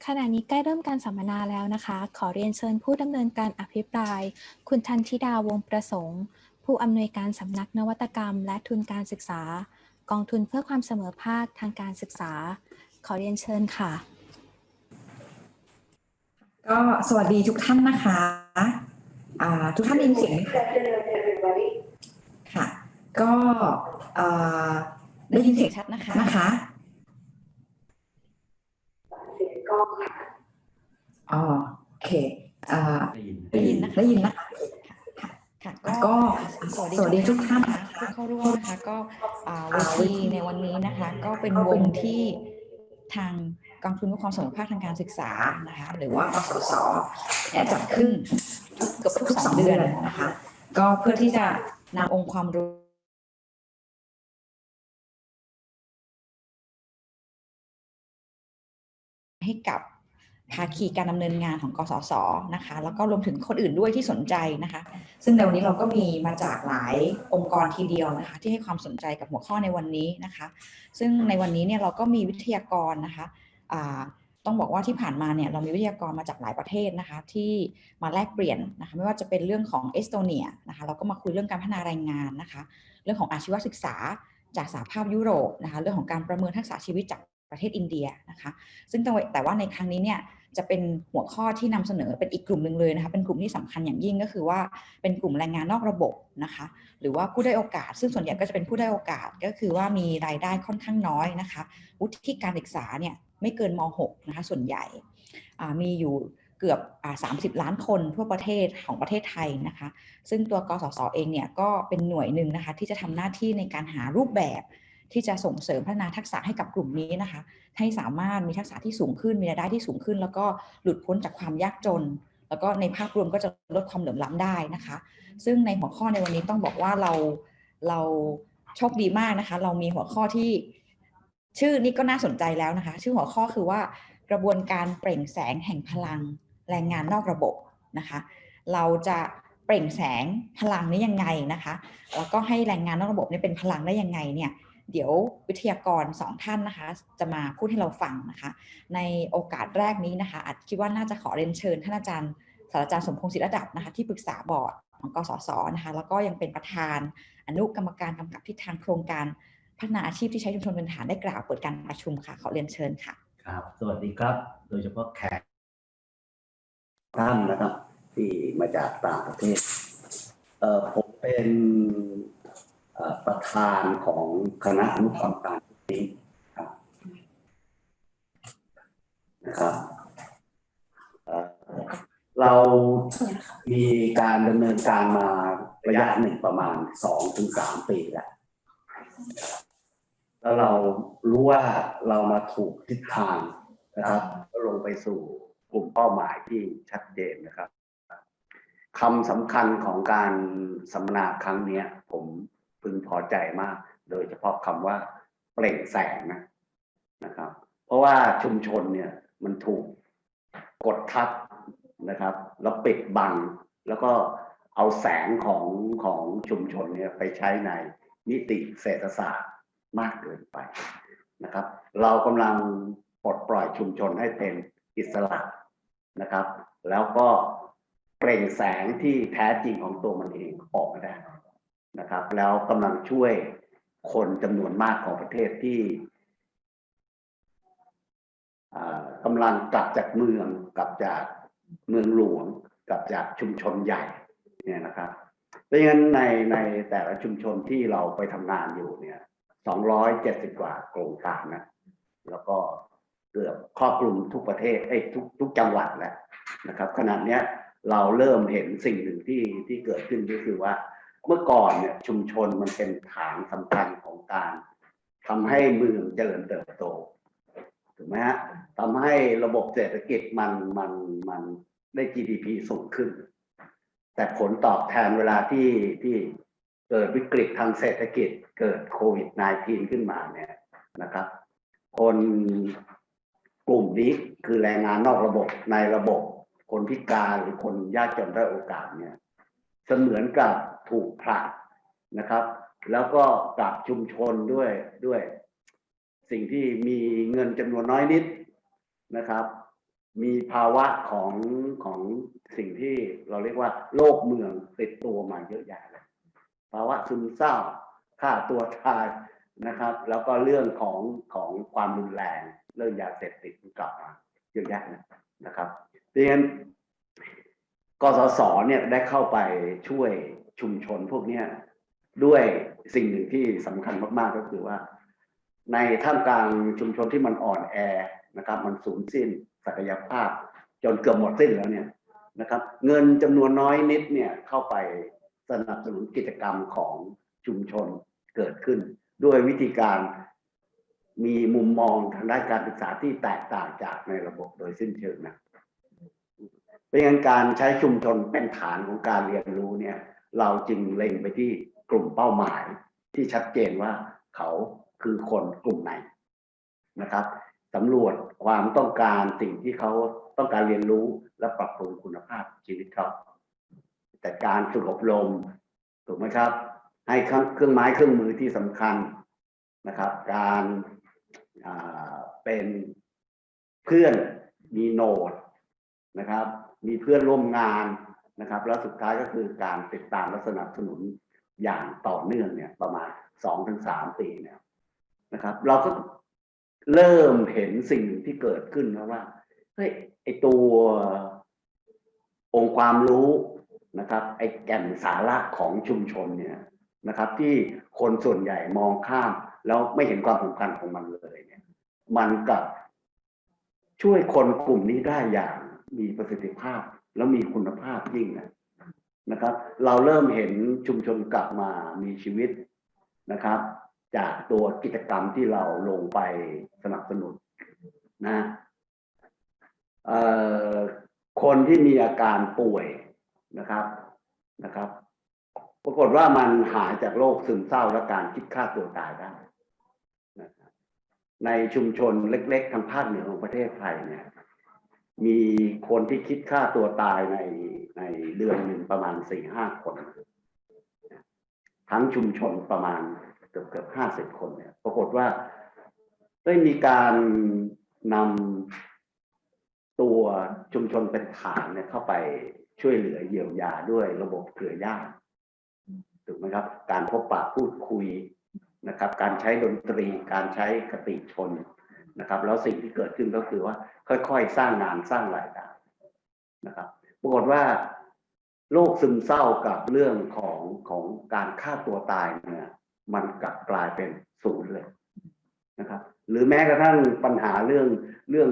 ขณะนี้ใกล้เริ่มการสัมมนาแล้วนะคะ ขอเรียนเชิญผู้ดำเนินการอภิปราย คุณทันธิดาวงศ์ประสงค์ ผู้อำนวยการสำนักนวัตกรรมและทุนการศึกษากองทุนเพื่อความเสมอภาคทางการศึกษา ขอเรียนเชิญค่ะก็สวัสดีทุกท่านนะคะทุกท่านได้ยินเสียงไหมคะค่ะก็ได้ยินเสียงชัดนะคะเสียงกล้องค่ะโอเคได้ยินนะคะค่ะก็สวัสดีทุกท่านนะคะเข้าร่วมนะคะก็เวทีในวันนี้นะคะก็เป็นวงที่ทางกองทุนเพื่อความเสมอภาคทางการศึกษานะคะหรือว่ากสศจัดขึ้นเกือบทุก2 เดือนนะคะก็เพื่อที่จะนำองค์ความรู้ให้กับภาคีการดำเนินงานของกสศนะคะแล้วก็รวมถึงคนอื่นด้วยที่สนใจนะคะซึ่งในวันนี้เราก็มีมาจากหลายองค์กรทีเดียวนะคะที่ให้ความสนใจกับหัวข้อในวันนี้นะคะซึ่งในวันนี้เนี่ยเราก็มีวิทยากรนะคะต้องบอกว่าที่ผ่านมาเนี่ยเรามีวิทยากรมาจากหลายประเทศนะคะที่มาแลกเปลี่ยนนะคะไม่ว่าจะเป็นเรื่องของเอสโตเนียนะคะเราก็มาคุยเรื่องการพัฒนาแรงงานนะคะเรื่องของอาชีวศึกษาจากสหภาพยุโรปนะคะเรื่องของการประเมินทักษะชีวิตจากประเทศอินเดียนะคะซึ่งแต่ว่าในครั้งนี้เนี่ยจะเป็นหัวข้อที่นำเสนอเป็นอีกกลุ่มหนึ่งเลยนะคะเป็นกลุ่มที่สำคัญอย่างยิ่งก็คือว่าเป็นกลุ่มแรงงานนอกระบบนะคะหรือว่าผู้ได้โอกาสซึ่งส่วนใหญ่ก็จะเป็นผู้ได้โอกาสก็คือว่ามีรายได้ค่อนข้างน้อยนะคะวุฒิการศึกษาเนี่ยไม่เกินม.6 นะคะส่วนใหญ่มีอยู่เกือบ30 ล้านคนทั่วประเทศของประเทศไทยนะคะซึ่งตัวกสศเองเนี่ยก็เป็นหน่วยหนึ่งนะคะที่จะทำหน้าที่ในการหารูปแบบที่จะส่งเสริมพัฒนาทักษะให้กับกลุ่มนี้นะคะให้สามารถมีทักษะที่สูงขึ้นมีรายได้ที่สูงขึ้นแล้วก็หลุดพ้นจากความยากจนแล้วก็ในภาพรวมก็จะลดความเหลื่อมล้ำได้นะคะซึ่งในหัวข้อในวันนี้ต้องบอกว่าเราโชคดีมากนะคะเรามีหัวข้อที่ชื่อนี้ก็น่าสนใจแล้วนะคะชื่อหัวข้อคือว่ากระบวนการเปล่งแสงแห่งพลังแรงงานนอกระบบนะคะเราจะเปล่งแสงพลังนี้ยังไงนะคะแล้วก็ให้แรงงานนอกระบบนี่เป็นพลังได้ยังไงเนี่ยเดี๋ยววิทยากร2 ท่านนะคะจะมาพูดให้เราฟังนะคะในโอกาสแรกนี้นะคะอาจคิดว่าน่าจะขอเรียนเชิญท่านอาจารย์ศาสตราจารย์สมพงษ์ศิลระดับนะคะที่ปรึกษาบอร์ดของกสศนะคะแล้วก็ยังเป็นประธานอนุกรรมการกำกับทิศทางโครงการพัฒนาอาชีพที่ใช้ชุมชนเป็นฐานได้กล่าวเปิดการประชุมค่ะขอเรียนเชิญค่ะครับสวัสดีครับโดยเฉพาะแขกท่านนะครับที่มาจากต่างประเทศผมเป็นประธานของคณะอนุกรรมการนี้ครับนะครับเรามีการดำเนินการมาระยะหนึ่งประมาณ 2-3 ปีแล้วเรารู้ว่าเรามาถูกทิศทางนะครับลงไปสู่กลุ่มเป้าหมายที่ชัดเจนนะครับคำสำคัญของการสัมมนาครั้งนี้ผมพึงพอใจมากโดยเฉพาะคำว่าเปล่งแสงนะครับเพราะว่าชุมชนเนี่ยมันถูกกดทับนะครับแล้วปิดบังแล้วก็เอาแสงของชุมชนเนี่ยไปใช้ในนิติเศรษฐศาสตร์มากเกินไปนะครับเรากำลังปลดปล่อยชุมชนให้เป็นอิสระนะครับแล้วก็เปล่งแสงที่แท้จริงของตัวมันเองออกมาได้นะครับแล้วกำลังช่วยคนจำนวนมากของประเทศที่กำลังกลับจากเมืองกลับจากเมืองหลวงกลับจากชุมชนใหญ่เนี่ยนะครับดังนั้นในแต่ละชุมชนที่เราไปทำงานอยู่เนี่ย270 กว่าโครงการนะแล้วก็เกือบครอบคลุมทุกประเทศทุกจังหวัดแล้วนะครับขณะนี้เราเริ่มเห็นสิ่งหนึ่งที่เกิดขึ้นก็คือว่าเมื่อก่อนเนี่ยชุมชนมันเป็นฐานสำคัญของการทำให้เมืองเจริญเติบโตถูกไหมฮะทำให้ระบบเศรษฐกิจมันได้ GDP สูงขึ้นแต่ผลตอบแทนเวลาที่เกิดวิกฤตทางเศรษฐกิจเกิดโควิด -19 ขึ้นมาเนี่ยนะครับคนกลุ่มนี้คือแรงงานนอกระบบในระบบคนพิการหรือคนยากจนได้โอกาสเนี่ยเสมือนกับถูกผลักนะครับแล้วก็กลับชุมชนด้วยสิ่งที่มีเงินจำนวนน้อยนิดนะครับ มีภาวะของสิ่งที่เราเรียกว่าโรคเมืองติดตัวมาเยอะแยะเลยภาวะซึมเศร้าฆ่าตัวตายนะครับ แล้วก็เรื่องของความรุนแรงเรื่องยาเสพติดกลับมาเยอะแยะนะครับดังนั้นกสศเนี่ยได้เข้าไปช่วยชุมชนพวกนี้ด้วยสิ่งหนึ่งที่สำคัญมากๆก็คือว่าในท่ามกลางชุมชนที่มันอ่อนแอนะครับมันสูญสิ้นศักยภาพจนเกือบหมดสิ้นแล้วเนี่ยนะครับเงินจำนวนน้อยนิดเนี่ยเข้าไปสนับสนุนกิจกรรมของชุมชนเกิดขึ้นด้วยวิธีการมีมุมมองทางด้านการศึกษาที่แตกต่างจากในระบบโดยสิ้นเชิงนะเป็นการใช้ชุมชนเป็นฐานของการเรียนรู้เนี่ยเราจึงเล็งไปที่กลุ่มเป้าหมายที่ชัดเจนว่าเขาคือคนกลุ่มไหนนะครับสำรวจความต้องการสิ่งที่เขาต้องการเรียนรู้และปรับปรุงคุณภาพชีวิตเขาแต่การฝึกอบรมถูกไหมครับให้เครื่องไม้เครื่องมือที่สำคัญนะครับการเป็นเพื่อนมีโนดนะครับมีเพื่อนร่วมงานนะครับแล้วสุดท้ายก็คือการติดตามและสนับสนุนอย่างต่อเนื่องเนี่ยประมาณ 2-3 ปีเนี่ยนะครับเราก็เริ่มเห็นสิ่งที่เกิดขึ้นนะว่าเฮ้ยไอตัวองค์ความรู้นะครับไอแก่นสาระของชุมชนเนี่ยนะครับที่คนส่วนใหญ่มองข้ามแล้วไม่เห็นความสำคัญของมันเลยเนี่ยมันกับช่วยคนกลุ่มนี้ได้อย่างมีประสิทธิภาพแล้วมีคุณภาพยิ่งนะครับเราเริ่มเห็นชุมชนกลับมามีชีวิตนะครับจากตัวกิจกรรมที่เราลงไปสนับสนุนนะคนที่มีอาการป่วยนะครับปรากฏว่ามันหายจากโรคซึมเศร้าและการคิดฆ่าตัวตายได้นะครับในชุมชนเล็กๆทางภาคเหนือของประเทศไทยเนี่ยมีคนที่คิดฆ่าตัวตายในเดือนหนึ่งประมาณ 4-5 คนทั้งชุมชนประมาณเกือบ50 คนเนี่ยปรากฏว่าได้มีการนำตัวชุมชนเป็นฐานเนี่ยเข้าไปช่วยเหลือเยียวยาด้วยระบบเครือญาติถูกไหมครับการพบปะพูดคุยนะครับการใช้ดนตรีการใช้คติชนนะครับแล้วสิ่งที่เกิดขึ้นก็คือว่าค่อยๆสร้างงานสร้างรายได้นะครับปรากฏว่าโรคซึมเศร้ากับเรื่องของการฆ่าตัวตายเนี่ยมันกลับกลายเป็นศูนย์เลยนะครับหรือแม้กระทั่งปัญหาเรื่อง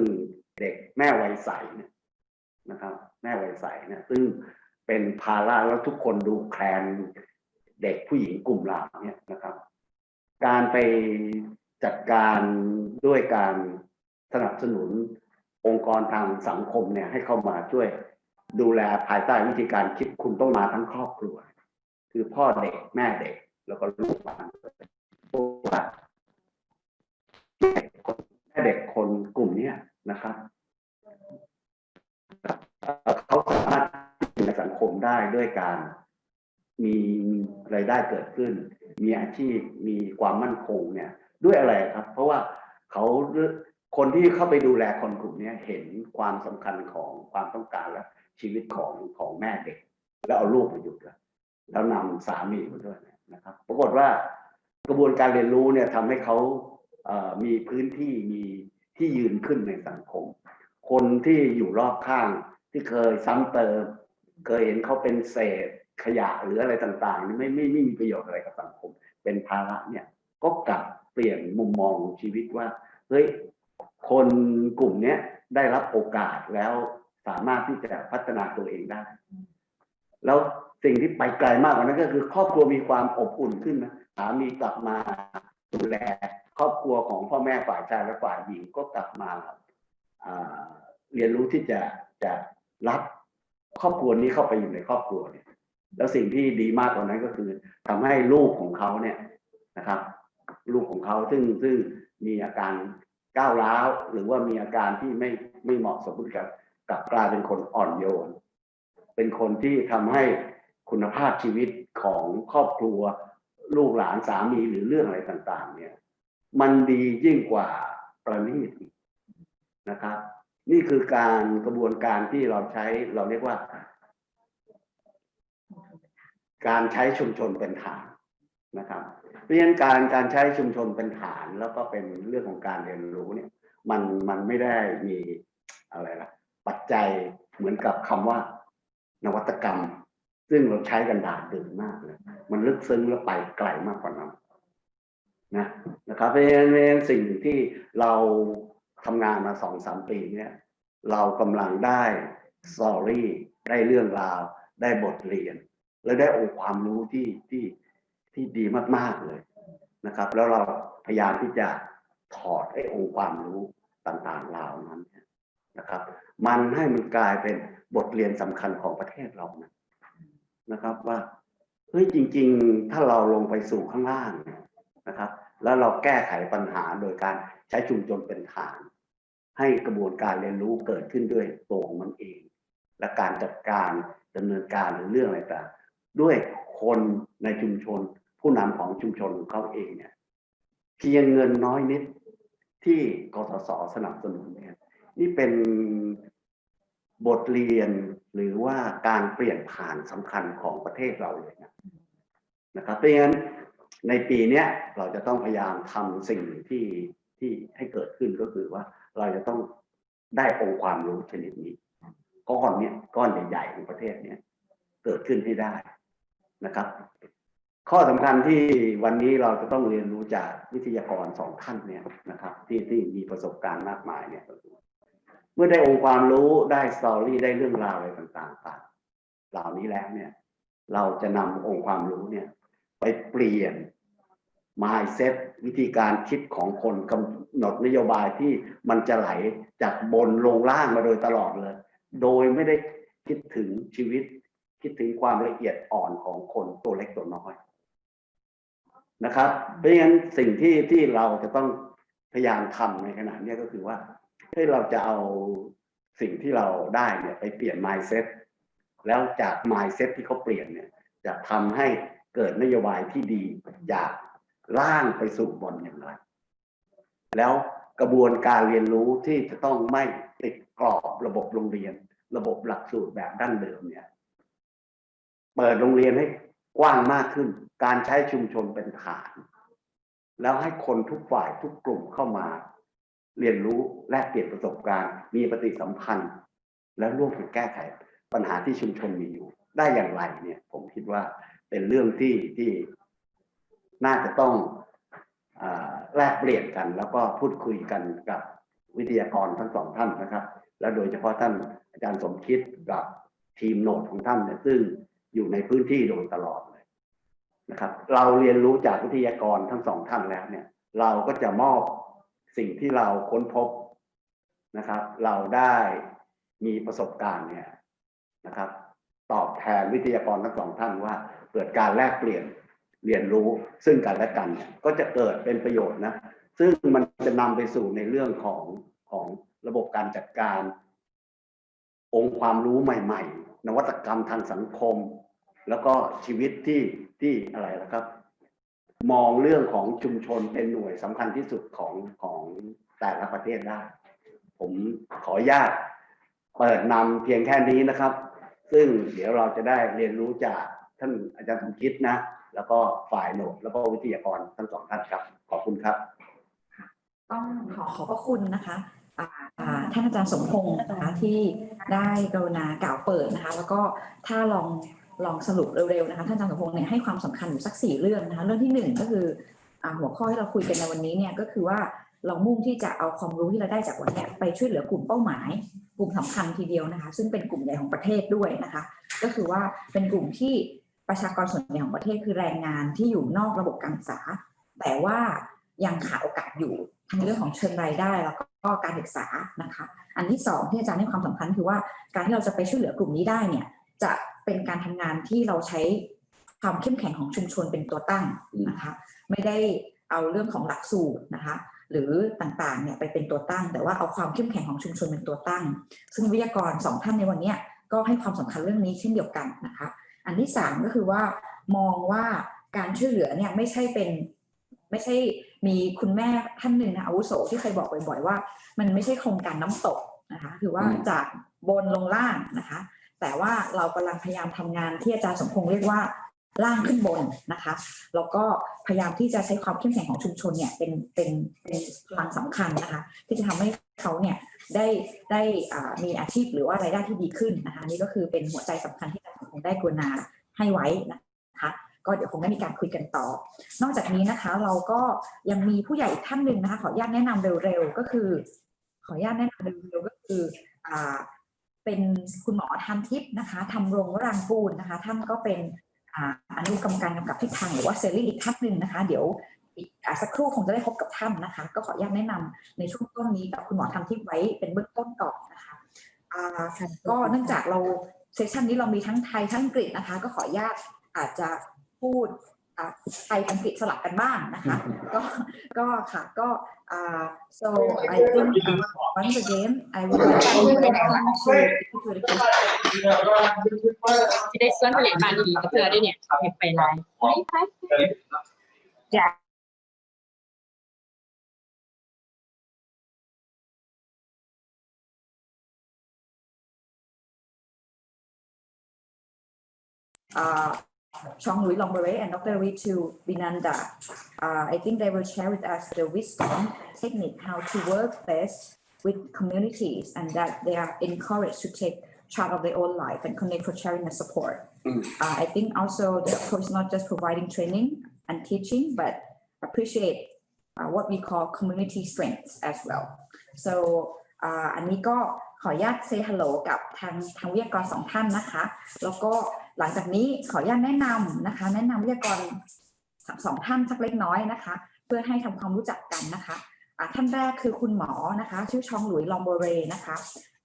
เด็กแม่วัยใสเนี่ยนะครับแม่วัยใสเนี่ยซึ่งเป็นภาระแล้วทุกคนดูแคลนเด็กผู้หญิงกลุ่มเหล่านี้นะครับการไปจัดการด้วยการสนับสนุนองค์กรทางสังคมเนี่ยให้เข้ามาช่วยดูแลภายใต้วิธีการคิดคุณต้องมาทั้งครอบครัวคือพ่อเด็กแม่เด็กแล้วก็ลูกหลานพวกว่าแม่เด็กคนกลุ่มนี้นะครับเขาสามารถอยู่ในสังคมได้ด้วยการมีรายได้เกิดขึ้นมีอาชีพมีความมั่นคงเนี่ยด้วยอะไรครับเพราะว่าคนที่เข้าไปดูแลคนกลุ่มนี้เห็นความสำคัญของความต้องการและชีวิตของแม่เด็กแล้วเอาลูกมาอยู่แล้วนำสามีมาด้วยนะครับปรากฏว่ากระบวนการเรียนรู้เนี่ยทำให้เขามีพื้นที่มีที่ยืนขึ้นในสังคมคนที่อยู่รอบข้างที่เคยซ้ำเติมเคยเห็นเขาเป็นเศษขยะหรืออะไรต่างๆไม่มีประโยชน์อะไรกับสังคมเป็นภาระเนี่ยก็กลับเปลี่ยนมุมมองชีวิตว่าเฮ้ยคนกลุ่มนี้ได้รับโอกาสแล้วสามารถที่จะพัฒนาตัวเองได้แล้วสิ่งที่ไปไกลมากกว่านั้นก็คือครอบครัวมีความอบอุ่นขึ้นนะสามีกลับมาดูแลครอบครัวของพ่อแม่ฝ่ายชายและฝ่ายหญิงก็กลับมาเรียนรู้ที่จะรับครอบครัวนี้เข้าไปอยู่ในครอบครัวเนี่ยแล้วสิ่งที่ดีมากกว่านั้นก็คือทำให้ลูกของเขาเนี่ยนะครับลูกของเขาซึ่งมีอาการก้าวร้าวหรือว่ามีอาการที่ไม่เหมาะสมกับกลับกลายเป็นคนอ่อนโยนเป็นคนที่ทำให้คุณภาพชีวิตของครอบครัวลูกหลานสามีหรือเรื่องอะไรต่างๆเนี่ยมันดียิ่งกว่าประณีตนะครับ นี่คือกระบวนการที่เราใช้เราเรียกว่า การใช้ชุมชนเป็นฐานนะครับเพราะฉะนั้นการใช้ชุมชนเป็นฐานแล้วก็เป็นเรื่องของการเรียนรู้เนี่ยมันไม่ได้มีอะไรล่ะปัจจัยเหมือนกับคำว่านวัตกรรมซึ่งเราใช้กันดาดดื่นมากเลยมันลึกซึ้งและไปไกลมากกว่านั้นนะครับเพราะฉะนั้นสิ่งที่เราทำงานมา2-3 ปีเนี่ยเรากำลังได้สตอรี่ได้เรื่องราวได้บทเรียนและได้องค์ความรู้ที่ดีมากๆเลยนะครับแล้วเราพยายามที่จะถอดองค์ความรู้ต่างๆเหล่านั้นนะครับมันให้มันกลายเป็นบทเรียนสำคัญของประเทศเรานะครับว่าเฮ้ยจริงๆถ้าเราลงไปสู่ข้างล่างนะครับแล้วเราแก้ไขปัญหาโดยการใช้ชุมชนเป็นฐานให้กระบวนการเรียนรู้เกิดขึ้นด้วยตัวของมันเองและการจัดการดำเนินการหรือเรื่องอะไรต่างด้วยคนในชุมชนผู้นำของชุมชนของเขาเองเนี่ยเพียงเงินน้อยนิดที่กสศสนับสนุนเนี่ยนี่เป็นบทเรียนหรือว่าการเปลี่ยนผ่านสำคัญของประเทศเราเลยนะครับเพราะฉะนั้นในปีนี้เราจะต้องพยายามทำสิ่งที่ให้เกิดขึ้นก็คือว่าเราจะต้องได้องค์ความรู้ชนิดนี้ก้อนใหญ่ๆของประเทศนี้เกิดขึ้นให้ได้นะครับข้อสำคัญที่วันนี้เราจะต้องเรียนรู้จากวิทยากร2 ท่านเนี่ยนะครับที่มีประสบการณ์มากมายเนี่ยเมื่อได้องค์ความรู้ได้สตอรี่ได้เรื่องราวอะไรต่างๆเหล่านี้แล้วเนี่ยเราจะนำองค์ความรู้เนี่ยไปเปลี่ยน mindset วิธีการคิดของคนกำหนดนโยบายที่มันจะไหลจากบนลงล่างมาโดยตลอดเลยโดยไม่ได้คิดถึงชีวิตคิดถึงความละเอียดอ่อนของคนตัวเล็กตัวน้อยนะครับเพราะฉะนั้นสิ่งที่เราจะต้องพยายามทำในขณะนี้ก็คือว่าให้เราจะเอาสิ่งที่เราได้เนี่ยไปเปลี่ยน mindset แล้วจาก mindset ที่เขาเปลี่ยนเนี่ยจะทำให้เกิดนโยบายที่ดีจากล่างไปสู่บนอย่างไรแล้วกระบวนการเรียนรู้ที่จะต้องไม่ติดกรอบระบบโรงเรียนระบบหลักสูตรแบบดั้งเดิมเนี่ยเปิดโรงเรียนให้กว้างมากขึ้นการใช้ชุมชนเป็นฐานแล้วให้คนทุกฝ่ายทุกกลุ่มเข้ามาเรียนรู้แลกเปลี่ยนประสบการณ์มีปฏิสัมพันธ์และร่วมกันแก้ไขปัญหาที่ชุมชนมีอยู่ได้อย่างไรเนี่ยผมคิดว่าเป็นเรื่องที่น่าจะต้องแลกเปลี่ยนกันแล้วก็พูดคุยกันกับวิทยากรทั้ง2 ท่านนะครับและโดยเฉพาะท่านอาจารย์สมคิดกับทีมโนดของท่านเนี่ยซึ่งอยู่ในพื้นที่โดยตลอดเลยนะครับเราเรียนรู้จากวิทยากรทั้ง2 ท่านแล้วเนี่ยเราก็จะมอบสิ่งที่เราค้นพบนะครับเราได้มีประสบการณ์เนี่ยนะครับตอบแทนวิทยากรทั้ง2 ท่านว่าเกิดการแลกเปลี่ยนเรียนรู้ซึ่งกันและกันก็จะเกิดเป็นประโยชน์นะซึ่งมันจะนำไปสู่ในเรื่องของระบบการจัดการองค์ความรู้ใหม่ๆนวัตกรรมทางสังคมแล้วก็ชีวิตที่อะไรนะครับมองเรื่องของชุมชนเป็นหน่วยสำคัญที่สุดของแต่ละประเทศได้ผมขออนุญาตเปิดนำเพียงแค่นี้นะครับซึ่งเดี๋ยวเราจะได้เรียนรู้จากท่านอาจารย์สมคิดนะแล้วก็ฝ่ายโนดแล้วก็วิทยากรทั้ง2 ท่านครับขอบคุณครับต้องขอบพระคุณนะคะท่านอาจารย์สมพงษ์นะคะที่ได้กรุณากล่าวเปิดนะคะแล้วก็ถ้าลองสรุปเร็วๆนะคะท่านอาจารย์สมพงษ์เนี่ยให้ความสำคัญอยู่สัก4 เรื่องนะคะเรื่องที่1ก็คือหัวข้อที่เราคุยกันในวันนี้เนี่ยก็คือว่าเรามุ่งที่จะเอาความรู้ที่เราได้จากวันนี้ไปช่วยเหลือกลุ่มเป้าหมายกลุ่มสำคัญทีเดียวนะคะซึ่งเป็นกลุ่มใหญ่ของประเทศด้วยนะคะก็คือว่าเป็นกลุ่มที่ประชากรส่วนใหญ่ของประเทศคือแรงงานที่อยู่นอกระบบการศึกษาแต่ว่ายังขาดโอกาสอยู่ทั้งเรื่องของเชิงรายได้แล้วก็การศึกษานะคะอันที่2ที่อาจารย์ให้ความสำคัญคือว่าการที่เราจะไปช่วยเหลือกลุ่มนี้ได้เนี่ยจะเป็นการทำงานที่เราใช้ความเข้มแข็งของชุมชนเป็นตัวตั้งนะคะไม่ได้เอาเรื่องของหลักสูตรนะคะหรือต่างๆเนี่ยไปเป็นตัวตั้งแต่ว่าเอาความเข้มแข็งของชุมชนเป็นตัวตั้งซึ่งวิทยากร2 ท่านในวันนี้ก็ให้ความสำคัญเรื่องนี้เช่นเดียวกันนะคะอันที่3ก็คือว่ามองว่าการช่วยเหลือเนี่ยไม่ใช่มีคุณแม่ท่านหนึ่งนะอาวุโสที่เคยบอกบ่อยๆว่ามันไม่ใช่โครงการน้ำตก นะคะคือว่าจากบนลงล่างนะคะแต่ว่าเรากำลังพยายามทำงานที่อาจารย์สมพงษ์เรียกว่าล่างขึ้นบนนะคะแล้วก็พยายามที่จะใช้ความเข้มแข็งของชุมชนเนี่ยเป็นพลังสำคัญนะคะที่จะทำให้เขาเนี่ยได้มีอาชีพหรือว่ารายได้ที่ดีขึ้นนะคะนี่ก็คือเป็นหัวใจสำคัญที่อาจารย์สมพงษ์ได้กรุณาให้ไว้นะคะก็เดี๋ยวคงได้มีการคุยกันต่อนอกจากนี้นะคะเราก็ยังมีผู้ใหญ่อีกท่านหนึ่งนะคะขออนุญาตแนะนำเร็วๆก็คือเป็นคุณหมอทันทิพย์นะคะทำรงวรังกูลนะคะท่านก็เป็นอนุกรรมการกำกับทิศทางหรือว่าเซลลิ่งอีกท่านหนึ่งนะคะเดี๋ยวอีกสักครู่คงจะได้พบกับท่านนะคะก็ขออนุญาตแนะนำในช่วงต้นนี้กับคุณหมอทันทิพย์ไว้เป็นเบื้องต้นก่อนนะคะก็เนื่องจากเราเซสชันนี้เรามีทั้งไทยทั้งอังกฤษนะคะก็ขออนุญาตอาจจะพูดไทยอังกฤษสลับกันบ้างนะคะก็ค่ะก็so I think once again I would like to welcome to the question จะได้ส่วนผลิตมาดีกับเธอด้วยเนี่ยเห็นไปไลน์จ้ะ Chong Louis Lombre and Dr. Ritu Binanda. I think they will share with us the wisdom and technique how to work best with communities and that they are encouraged to take charge of their own life and connect for sharing and support. I think also the approach is not just providing training and teaching, but appreciate what we call community strengths as well. So อันนี้ก็ขออนุญาต say hello กับทางวิทยากรสองท่านนะคะแล้วก็หลังจากนี้ขออนุญาตแนะนำวิทยากรสองท่านสักเล็กน้อยนะคะเพื่อให้ทำความรู้จักกันนะคะท่านแรกคือคุณหมอนะคะชื่อชองหลุยลองโบเรนะคะ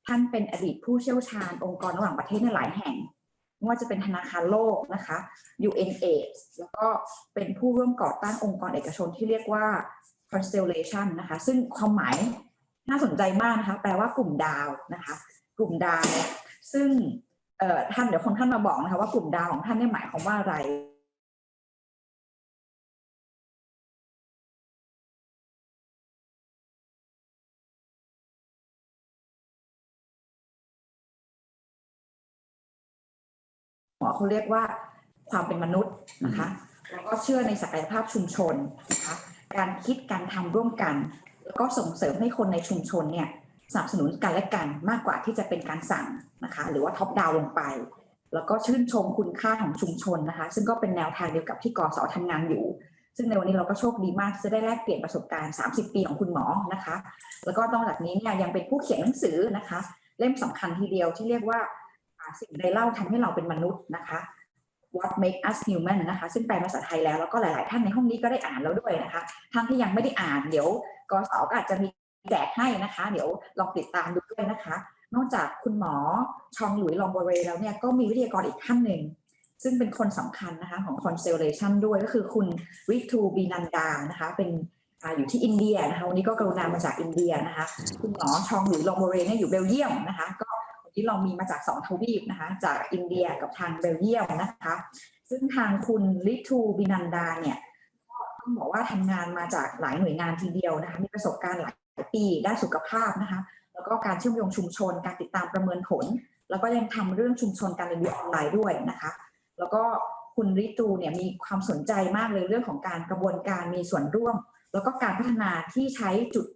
ท่านเป็นอดีตผู้เชี่ยวชาญองค์กรระหว่างประเทศในหลายแห่งไม่ว่าจะเป็นธนาคารโลกนะคะ UNAIDS แล้วก็เป็นผู้ร่วมก่อตั้งองค์กรเอกชนที่เรียกว่า Constellation นะคะซึ่งความหมายน่าสนใจมากนะคะแปลว่ากลุ่มดาวนะคะกลุ่มดาวเนี่ยซึ่งท่านเดี๋ยวท่านมาบอกนะคะว่ากลุ่มดาวของท่านเนี่ยหมายความว่าอะไรหมอเขาเรียกว่าความเป็นมนุษย์นะคะแล้วก็เชื่อในศักยภาพชุมชนนะคะการคิดการทำร่วมกันแล้วก็ส่งเสริมให้คนในชุมชนเนี่ยสนับสนุนกันและกันมากกว่าที่จะเป็นการสั่งนะคะหรือว่าท็อปดาวน์ลงไปแล้วก็ชื่นชมคุณค่าของชุมชนนะคะซึ่งก็เป็นแนวทางเดียวกับที่กส.ทำงานอยู่ซึ่งในวันนี้เราก็โชคดีมากจะได้แลกเปลี่ยนประสบการณ์30 ปีของคุณหมอนะคะแล้วก็นอกจากนี้เนี่ยยังเป็นผู้เขียนหนังสือนะคะเล่มสำคัญทีเดียวที่เรียกว่าสิ่งใดเล่าทำให้เราเป็นมนุษย์นะคะ What make us human นะคะซึ่งแปลภาษาไทยแล้วก็หลายๆท่านในห้องนี้ก็ได้อ่านแล้วด้วยนะคะท่านที่ยังไม่ได้อ่านเดี๋ยวกส.ก็อาจจะมีแจกให้นะคะเดี๋ยวลองติดตามดูด้วยนะคะนอกจากคุณหมอชองหลุยลองโบเรแล้วเนี่ยก็มีวิทยากรอีกท่านหนึ่งซึ่งเป็นคนสำคัญนะคะของ Constellation ด้วยก็คือคุณริทูบีนันดานะคะเป็นอยู่ที่อินเดียนะคะวันนี้ก็กรุณามาจากอินเดียนะคะคุณหมอชองหลุยลองโบเรเนี่ยอยู่เบลเยียมนะคะก็วันนี้เรามีมาจาก2 ทวีปนะคะจากอินเดียกับทางเบลเยียมนะคะซึ่งทางคุณริทูบีนันดาเนี่ยก็ต้องบอกว่าทำงานมาจากหลายหน่วยงานทีเดียวนะคะมีประสบการณ์หลายปีด้านสุขภาพนะคะแล้วก็การเชื่อมโยงชุมชนการติดตามประเมินผลแล้วก็ยังทำเรื่องชุมชนการเรียนรู้ออนไลน์ด้วยนะคะแล้วก็คุณริตูเนี่ยมีความสนใจมากเลยเรื่องของการกระบวนการมีส่วนร่วมแล้วก็การพัฒนาที่ใช้จุด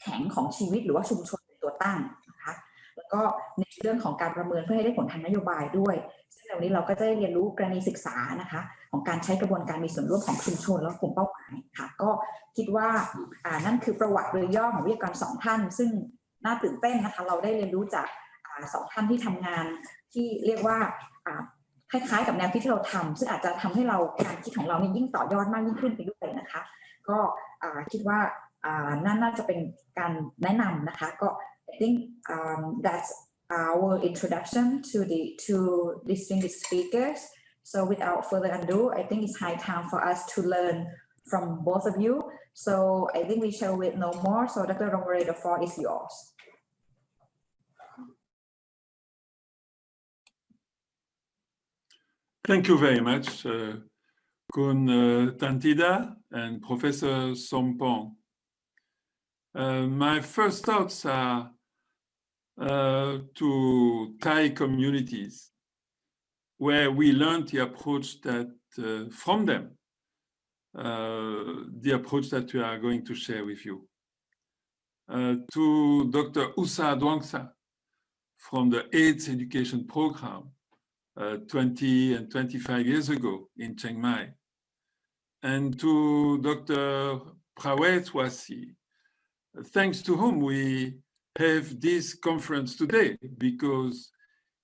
แข็งของชีวิตหรือว่าชุมชนเป็นตัวตั้งนะคะแล้วก็ในเรื่องของการประเมินเพื่อให้ได้ผลทางนโยบายด้วยซึ่งในวันนี้เราก็จะได้เรียนรู้กรณีศึกษานะคะของการใช้กระบวนการมีส่วนร่วมของชุมชนและกลุ่มเป้าหมายค่ะก็คิดว่านั่นคือประวัติโดยย่อของวิทยากร2 ท่านซึ่งน่าตื่นเต้นนะคะเราได้เรียนรู้จาก2 ท่านที่ทำงานที่เรียกว่าคล้ายๆกับแนวคิดที่เราทำซึ่งอาจจะทำให้เราการคิดของเราเนี่ยยิ่งต่อยอดมากยิ่งขึ้นไปด้วยนะคะก็คิดว่าน่าจะเป็นการแนะนำนะคะก็ I think that's our introduction to the two distinguished speakers. So without further ado, I think it's high time for us to learn from both of you. So I think we shall wait no more. So Dr. Romare, the floor is yours. Thank you very much, Kun Tantida and Professor Sompong. My first thoughts are to Thai communities where we learned the approach that from them, the approach that we are going to share with you. To Dr. Usa Dwangsa from the AIDS education program 20 and 25 years ago in Chiang Mai, and to Dr. Prawet Wasi, thanks to whom we have this conference today, because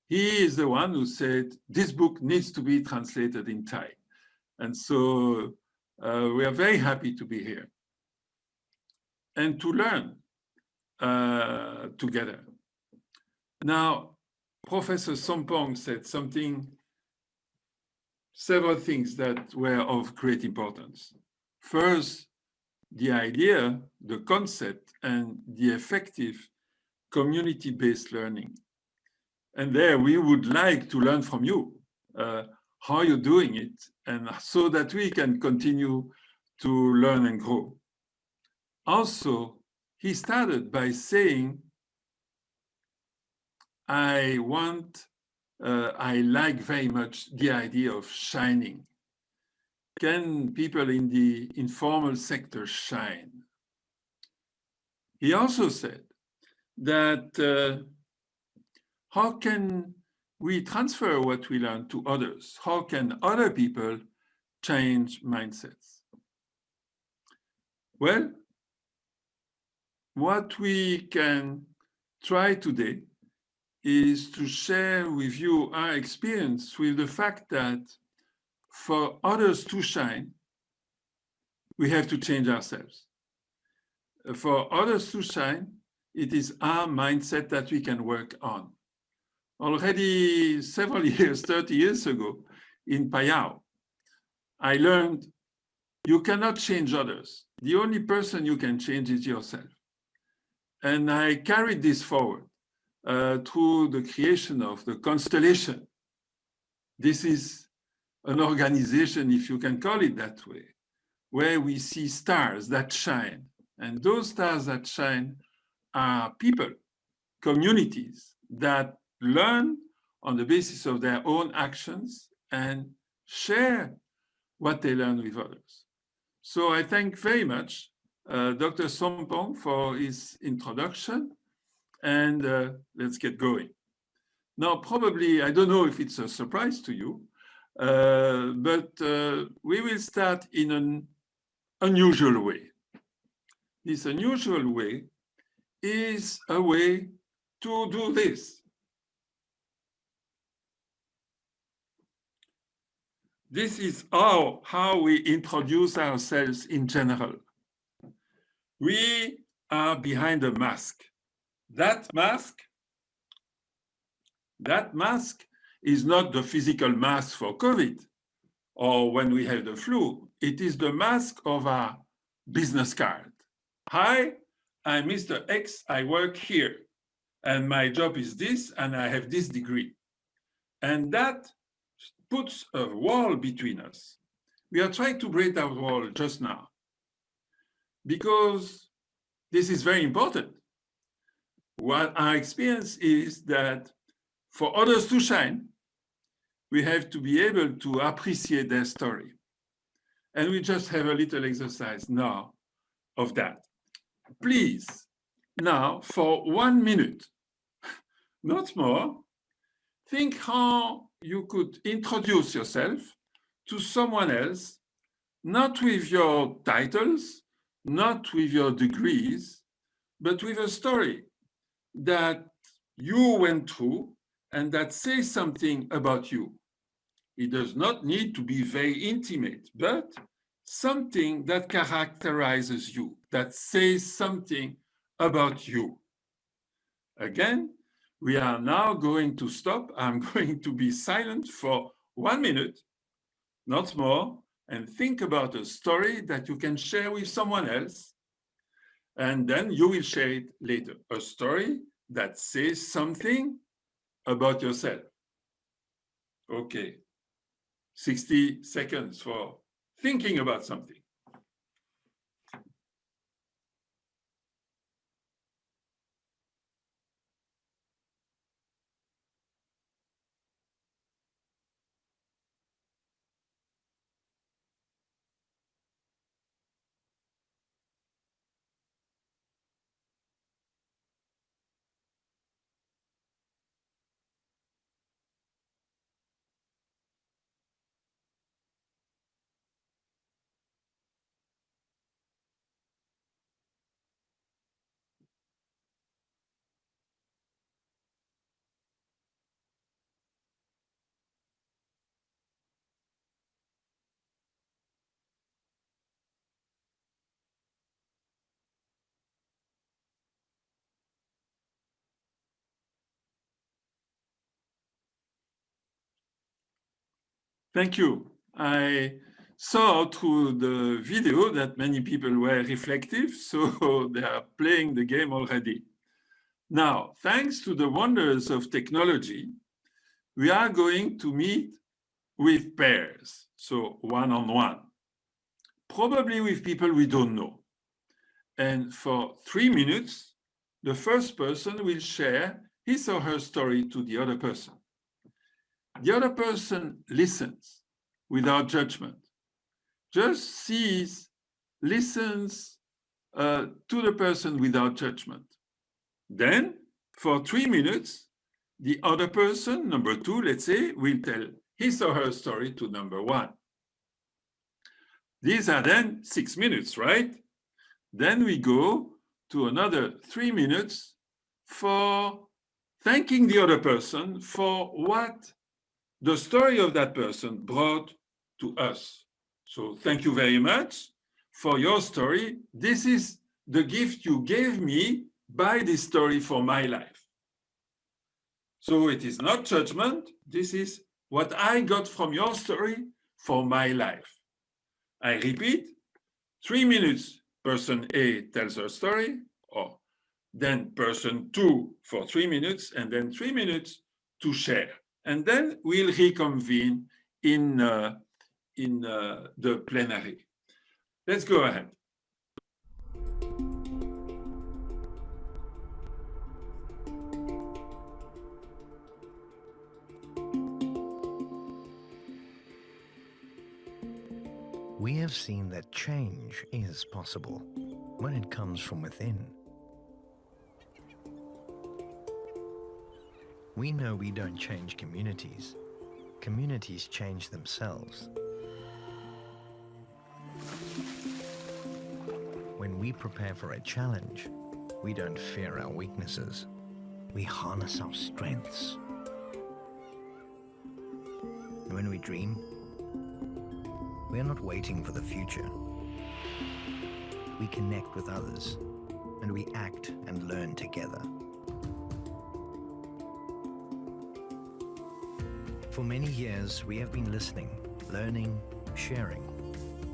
he is the one who said this book needs to be translated in Thai. And so we are very happy to be here and to learn together. Now, Professor Sompong said several things that were of great importance. First, the idea, the concept, and the effective community-based learning. And there we would like to learn from you, how you're doing it, and so that we can continue to learn and grow. Also, he started by saying, I like very much the idea of shining. Can people in the informal sector shine? He also said that how can we transfer what we learn to others? How can other people change mindsets? Well, what we can try today is to share with you our experience with the fact that for others to shine, we have to change ourselves. For others to shine, it is our mindset that we can work on. Already several years, 30 years ago, in Payao, I learned you cannot change others. The only person you can change is yourself. And I carried this forward through the creation of the Constellation. This is an organization, if you can call it that way, where we see stars that shine. And those stars that shine are people, communities that learn on the basis of their own actions and share what they learn with others. So I thank very much Dr. Sompong for his introduction, and let's get going. Now, probably, I don't know if it's a surprise to you, but we will start in an unusual way. This unusual way is a way to do this. This is how we introduce ourselves in general. We are behind a mask. That mask is not the physical mask for COVID or when we have the flu. It is the mask of our business card. Hi, I'm Mr. X, I work here, and my job is this, and I have this degree. And that puts a wall between us. We are trying to break that wall just now because this is very important. What our experience is that for others to shine, we have to be able to appreciate their story. And we just have a little exercise now of that. Please, now for 1 minute, not more, think how you could introduce yourself to someone else, not with your titles, not with your degrees, but with a story that you went through and that says something about you. It does not need to be very intimate, but something that characterizes you, that says something about you. Again, we are now going to stop. I'm going to be silent for 1 minute, not more, and think about a story that you can share with someone else. And then you will share it later. A story that says something about yourself. Okay. 60 seconds for thinking about something. Thank you. I saw through the video that many people were reflective, so they are playing the game already. Now, thanks to the wonders of technology, we are going to meet with pairs, so one-on-one, probably with people we don't know. And for 3 minutes, the first person will share his or her story to the other person. The other person listens without judgment, just sees, listens to the person without judgment. Then, for 3 minutes, the other person, number 2, let's say, will tell his or her story to number 1. These are then 6 minutes, right? Then we go to another 3 minutes for thanking the other person for what the story of that person brought to us. So thank you very much for your story. This is the gift you gave me by this story for my life. So it is not judgment. This is what I got from your story for my life. I repeat, 3 minutes, person A tells her story, or then person 2 for 3 minutes, and then 3 minutes to share. And then we'll reconvene in the plenary. Let's go ahead. We have seen that change is possible when it comes from within. We know we don't change communities. Communities change themselves. When we prepare for a challenge, we don't fear our weaknesses. We harness our strengths. When we dream, we are not waiting for the future. We connect with others, and we act and learn together. For many years, we have been listening, learning, sharing.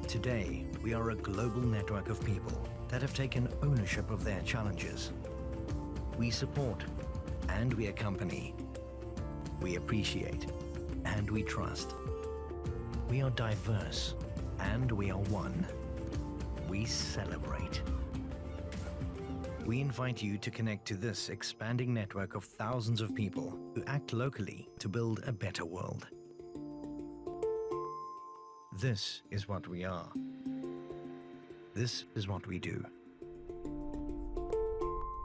Today, we are a global network of people that have taken ownership of their challenges. We support, and we accompany. We appreciate, and we trust. We are diverse, and we are one. We celebrate. We invite you to connect to this expanding network of thousands of people who act locally to build a better world. This is what we are. This is what we do.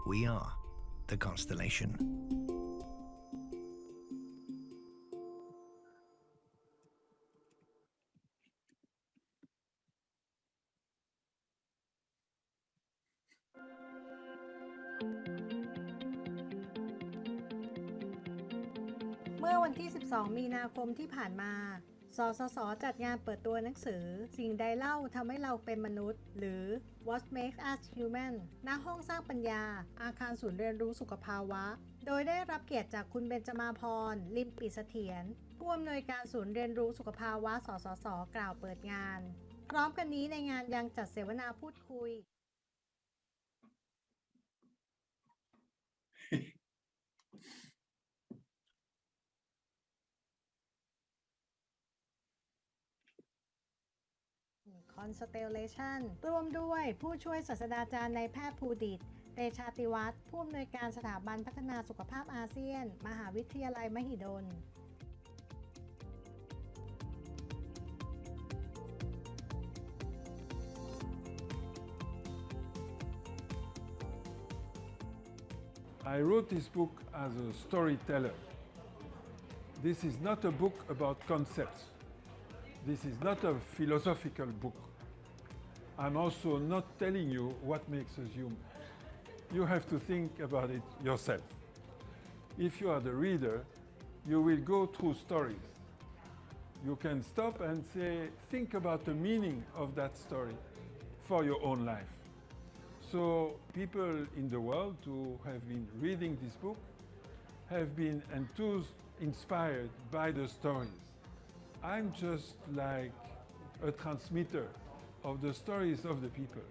We are the constellation.เมื่อวันที่ 12 มีนาคมที่ผ่านมา สสส.จัดงานเปิดตัวหนังสือสิ่งใดเล่าทำให้เราเป็นมนุษย์ หรือ What Makes Us Human ณ ห้องสร้างปัญญา อาคารศูนย์เรียนรู้สุขภาวะ โดยได้รับเกียรติจากคุณเบญจมาพร ลิมปิเสถียร ผู้อำนวยการศูนย์เรียนรู้สุขภาวะ สสส.กล่าวเปิดงาน พร้อมกันนี้ในงานยังจัดเสวนาพูดคุยConstellation ร่วมด้วยผู้ช่วยศาสตราจารย์นายแพทย์ภูดิษฐ์เตชาติวัฒน์ผู้อำนวยการสถาบันพัฒนาสุขภาพอาเซียนมหาวิทยาลัยมหิดล I wrote this book as a storyteller. This is not a book about concepts. This is not a philosophical book. I'm also not telling you what makes us human. You have to think about it yourself. If you are the reader, you will go through stories. You can stop and say, think about the meaning of that story for your own life. So people in the world who have been reading this book have been enthused, inspired by the stories. I'm just like a transmitter of the stories of the people.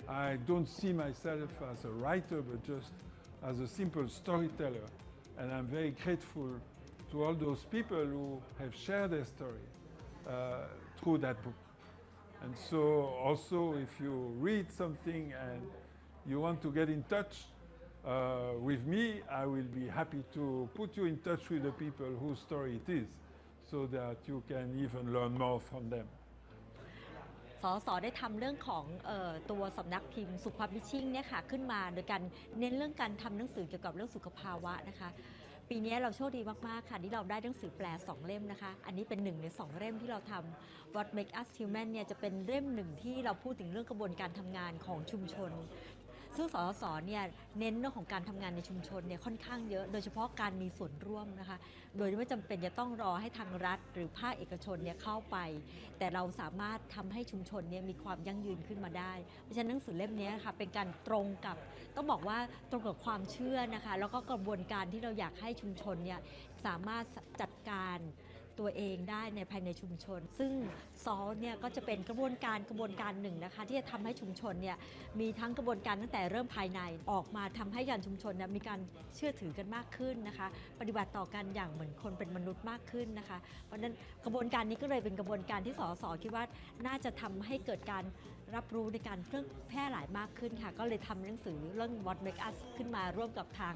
I don't see myself as a writer, but just as a simple storyteller. And I'm very grateful to all those people who have shared their story through that book. And so also if you read something and you want to get in touch with me, I will be happy to put you in touch with the people whose story it is so that you can even learn more from them. สสได้ทำเรื่องของตัวสำนักพิมพ์สุขภาพพิชชิ่งเนี่ยค่ะขึ้นมาโดยการเน้นเรื่องการทำหนังสือเกี่ยวกับเรื่องสุขภาวะนะคะปีนี้เราโชคดีมากๆค่ะที่เราได้หนังสือแปล2เล่มนะคะอันนี้เป็น1ใน2เล่มที่เราทำ What Makes Us Human เนี่ยจะเป็นเล่ม1ที่เราพูดถึงเรื่องกระบวนการทำงานของชุมชนซึ่งสสเนี่ยเน้นเรื่องของการทำงานในชุมชนเนี่ยค่อนข้างเยอะโดยเฉพาะการมีส่วนร่วมนะคะโดยไม่จำเป็นจะต้องรอให้ทางรัฐหรือภาคเอกชนเนี่ยเข้าไปแต่เราสามารถทำให้ชุมชนเนี่ยมีความยั่งยืนขึ้นมาได้เพราะฉะนั้นหนังสือเล่มนี้ค่ะเป็นการตรงกับต้องบอกว่าตรงกับความเชื่อนะคะแล้วก็กระบวนการที่เราอยากให้ชุมชนเนี่ยสามารถจัดการตัวเองได้ในภายในชุมชนซึ่งซอลเนี่ยก็จะเป็นกระบวนการหนึ่งนะคะที่จะทำให้ชุมชนเนี่ยมีทั้งกระบวนการตั้งแต่เริ่มภายในออกมาทำให้การชุมชนเนี่ยมีการเชื่อถือกันมากขึ้นนะคะปฏิบัติต่อกันอย่างเหมือนคนเป็นมนุษย์มากขึ้นนะคะเพราะฉะนั้นกระบวนการนี้ก็เลยเป็นกระบวนการที่สสคิดว่าน่าจะทำให้เกิดการรับรู้ในการแพร่หลายมากขึ้นค่ะก็เลยทำหนังสือเรื่อง What Makes Us ขึ้นมาร่วมกับทาง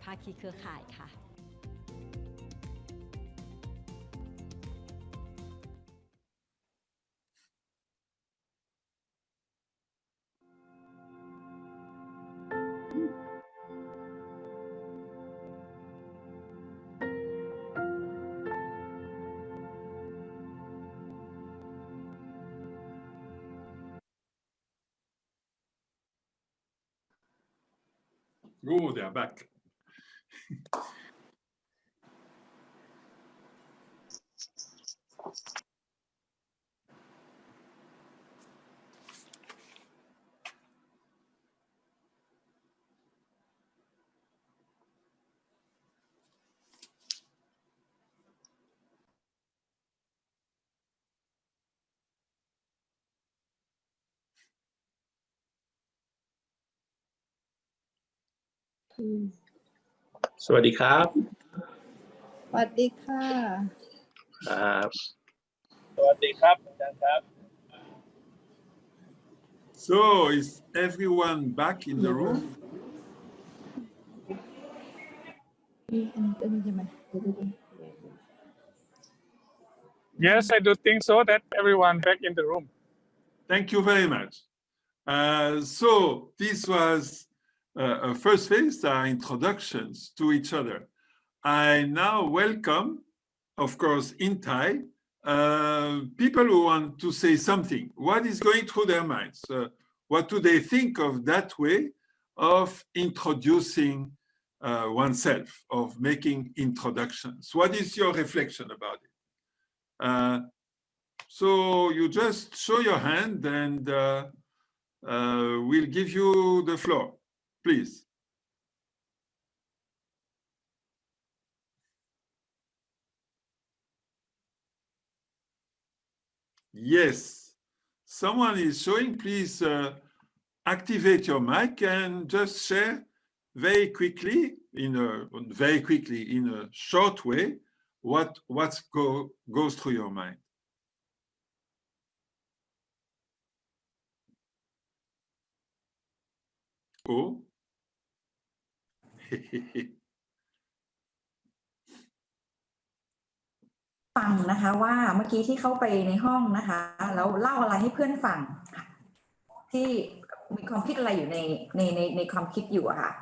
ภาคีเครือข่ายค่ะ Oh, they are back.สวัสดีครับ สวัสดีค่ะ ครับสวัสดีครับอาจารย์ครับ So is everyone back in the room? Yes, I do think so that everyone back in the room. Thank you very much. So this was a first phase, introductions to each other. I now welcome, of course, in Thai, people who want to say something. What is going through their minds? What do they think of that way of introducing oneself, of making introductions? What is your reflection about it? So you just show your hand and we'll give you the floor. Please. Yes, someone is showing. Please activate your mic and just share very quickly, in a short way, what goes through your mind. Oh. ฟังนะคะว่าเมื่อกี้ที่เข้าไปในห้องนะคะแล้วเล่าอะไรให้เพื่อนฟังที่มีความคิดอะไรอยู่ในความคิดอยู่อะค่ะ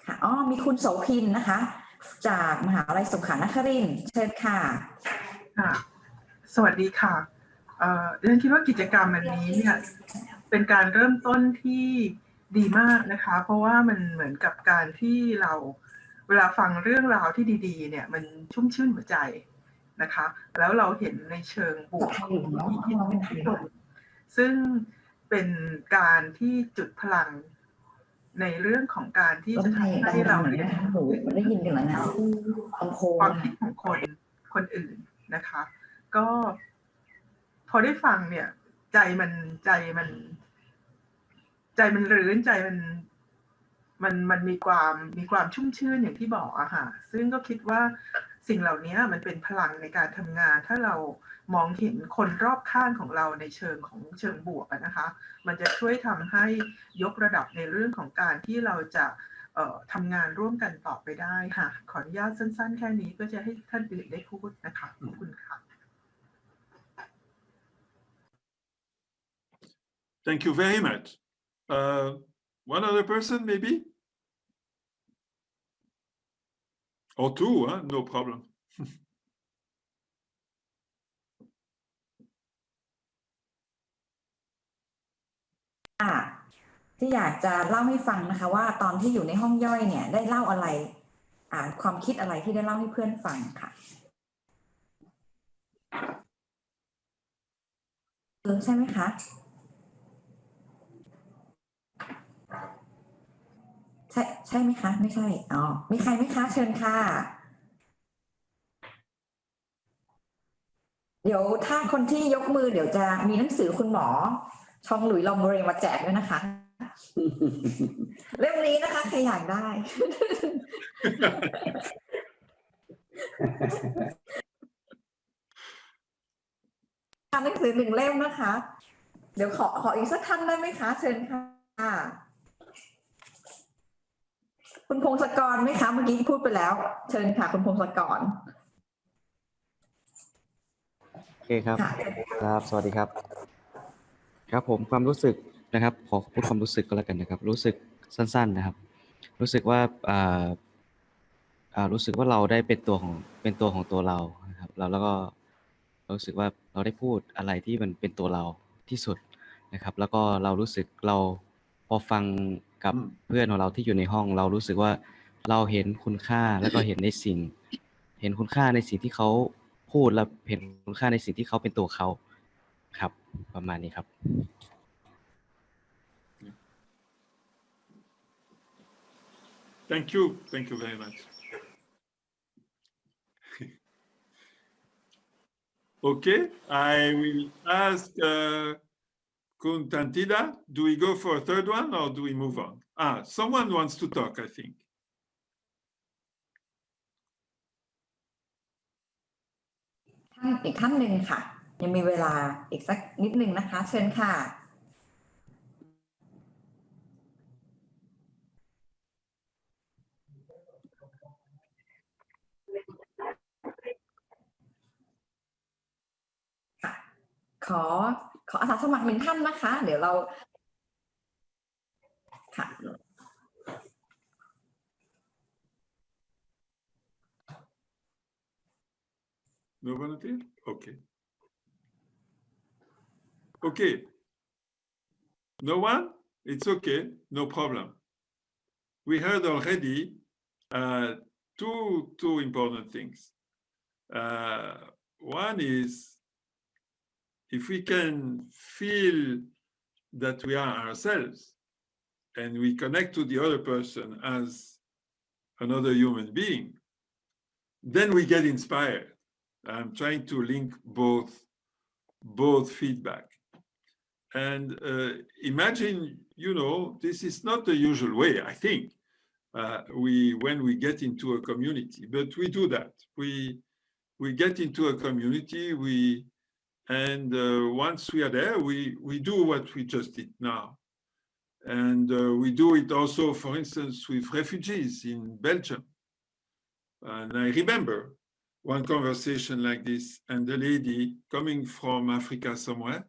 ค่ะอ๋อมีคุณโสภินนะคะจากมหาวิทยาลัยสงขลานครินทร์เชิญค่ะค่ะสวัสดีค่ะดิฉันคิดว่ากิจกรรมอันนี้เนี่ยเป็นการเริ่มต้นที่ดีมากนะคะเพราะว่ามันเหมือนกับการที่เราเวลาฟังเรื่องราวที่ดีๆเนี่ยมันชุ่มชื่นหัวใจนะคะแล้วเราเห็นในเชิงบวกที่คิดเป็นซึ่งเป็นการที่จุดพลัง ในเรื่องของการที่จะทำให้เราเนี่ย ได้ยินกันแล้วนะความคิดของคนอื่นนะคะ ก็พอได้ฟังเนี่ยใจมันรื้นใจมันมีความชุ่มชื่นอย่างที่บอกอะค่ะซึ่งก็คิดว่าสิ่งเหล่านี้มันเป็นพลังในการทำงานถ้าเรามองเห็นคนรอบข้างของเราในเชิงบวกนะคะมันจะช่วยทำให้ยกระดับในเรื่องของการที่เราจะทำงานร่วมกันต่อไปได้ค่ะขออนุญาตสั้นๆแค่นี้ก็จะให้ท่านอื่นได้พูดนะคะขอบคุณค่ะ Thank you very much. One other person, maybe? Or two, huh? No problem. ที่อยากจะเล่าให้ฟังนะคะว่าตอนที่อยู่ในห้องย่อยเนี่ยได้เล่าอะไรความคิดอะไรที่ได้เล่าให้เพื่อนฟังค่ะใช่ไหมคะใช่ไหมคะไม่ใช่อ๋อมีใครไหมคะเชิญค่ะเดี๋ยวถ้าคนที่ยกมือเดี๋ยวจะมีหนังสือคุณหมอชองหลุยส์ ลอมโบเรมาแจกด้วยนะคะเล่มนี้นะคะใครอยากได้หนังสือ1 เล่มนะคะเดี๋ยวขออีกสักท่านได้ไหมคะเชิญค่ะคุณพงศกรไหมคะเมื่อกี้พูดไปแล้วเชิญค่ะคุณพงศกรโอเคครับครับสวัสดีครับครับผมความรู้สึกนะครับขอพูดความรู้สึกก็แล้วกันนะครับรู้สึกสั้นๆนะครับรู้สึกว่ารู้สึกว่าเราได้เป็นตัวของตัวเรานะครับแล้วก็รู้สึกว่าเราได้พูดอะไรที่มันเป็นตัวเราที่สุดนะครับแล้วก็เรารู้สึกเราพอฟังกับเพื่อนของเราที่อยู่ในห้องเรารู้สึกว่าเราเห็นคุณค่าแล้วก็เห็นคุณค่าในสิ่งที่เขาพูดและเห็นคุณค่าในสิ่งที่เขาเป็นตัวเขาครับประมาณนี้ครับ Thank you very much. Okay, I will ask Kuntantida, do we go for a third one or do we move on? Someone wants to talk, I think. อีกท่านหนึ่งค่ะยังมีเวลาอีกสักนิดนึงนะคะเชิญค่ะขออาสาสมัคร1 ท่านนะคะเดี๋ยวเราค่ะ No volunteer? Okay. Okay. No one? It's okay. No problem. We heard already two important things. One is if we can feel that we are ourselves and we connect to the other person as another human being, then we get inspired. I'm trying to link both feedback. And imagine, this is not the usual way, I think, when we get into a community, but we do that. We get into a community, and once we are there, we do what we just did now. And we do it also, for instance, with refugees in Belgium. And I remember one conversation like this, and the lady coming from Africa somewhere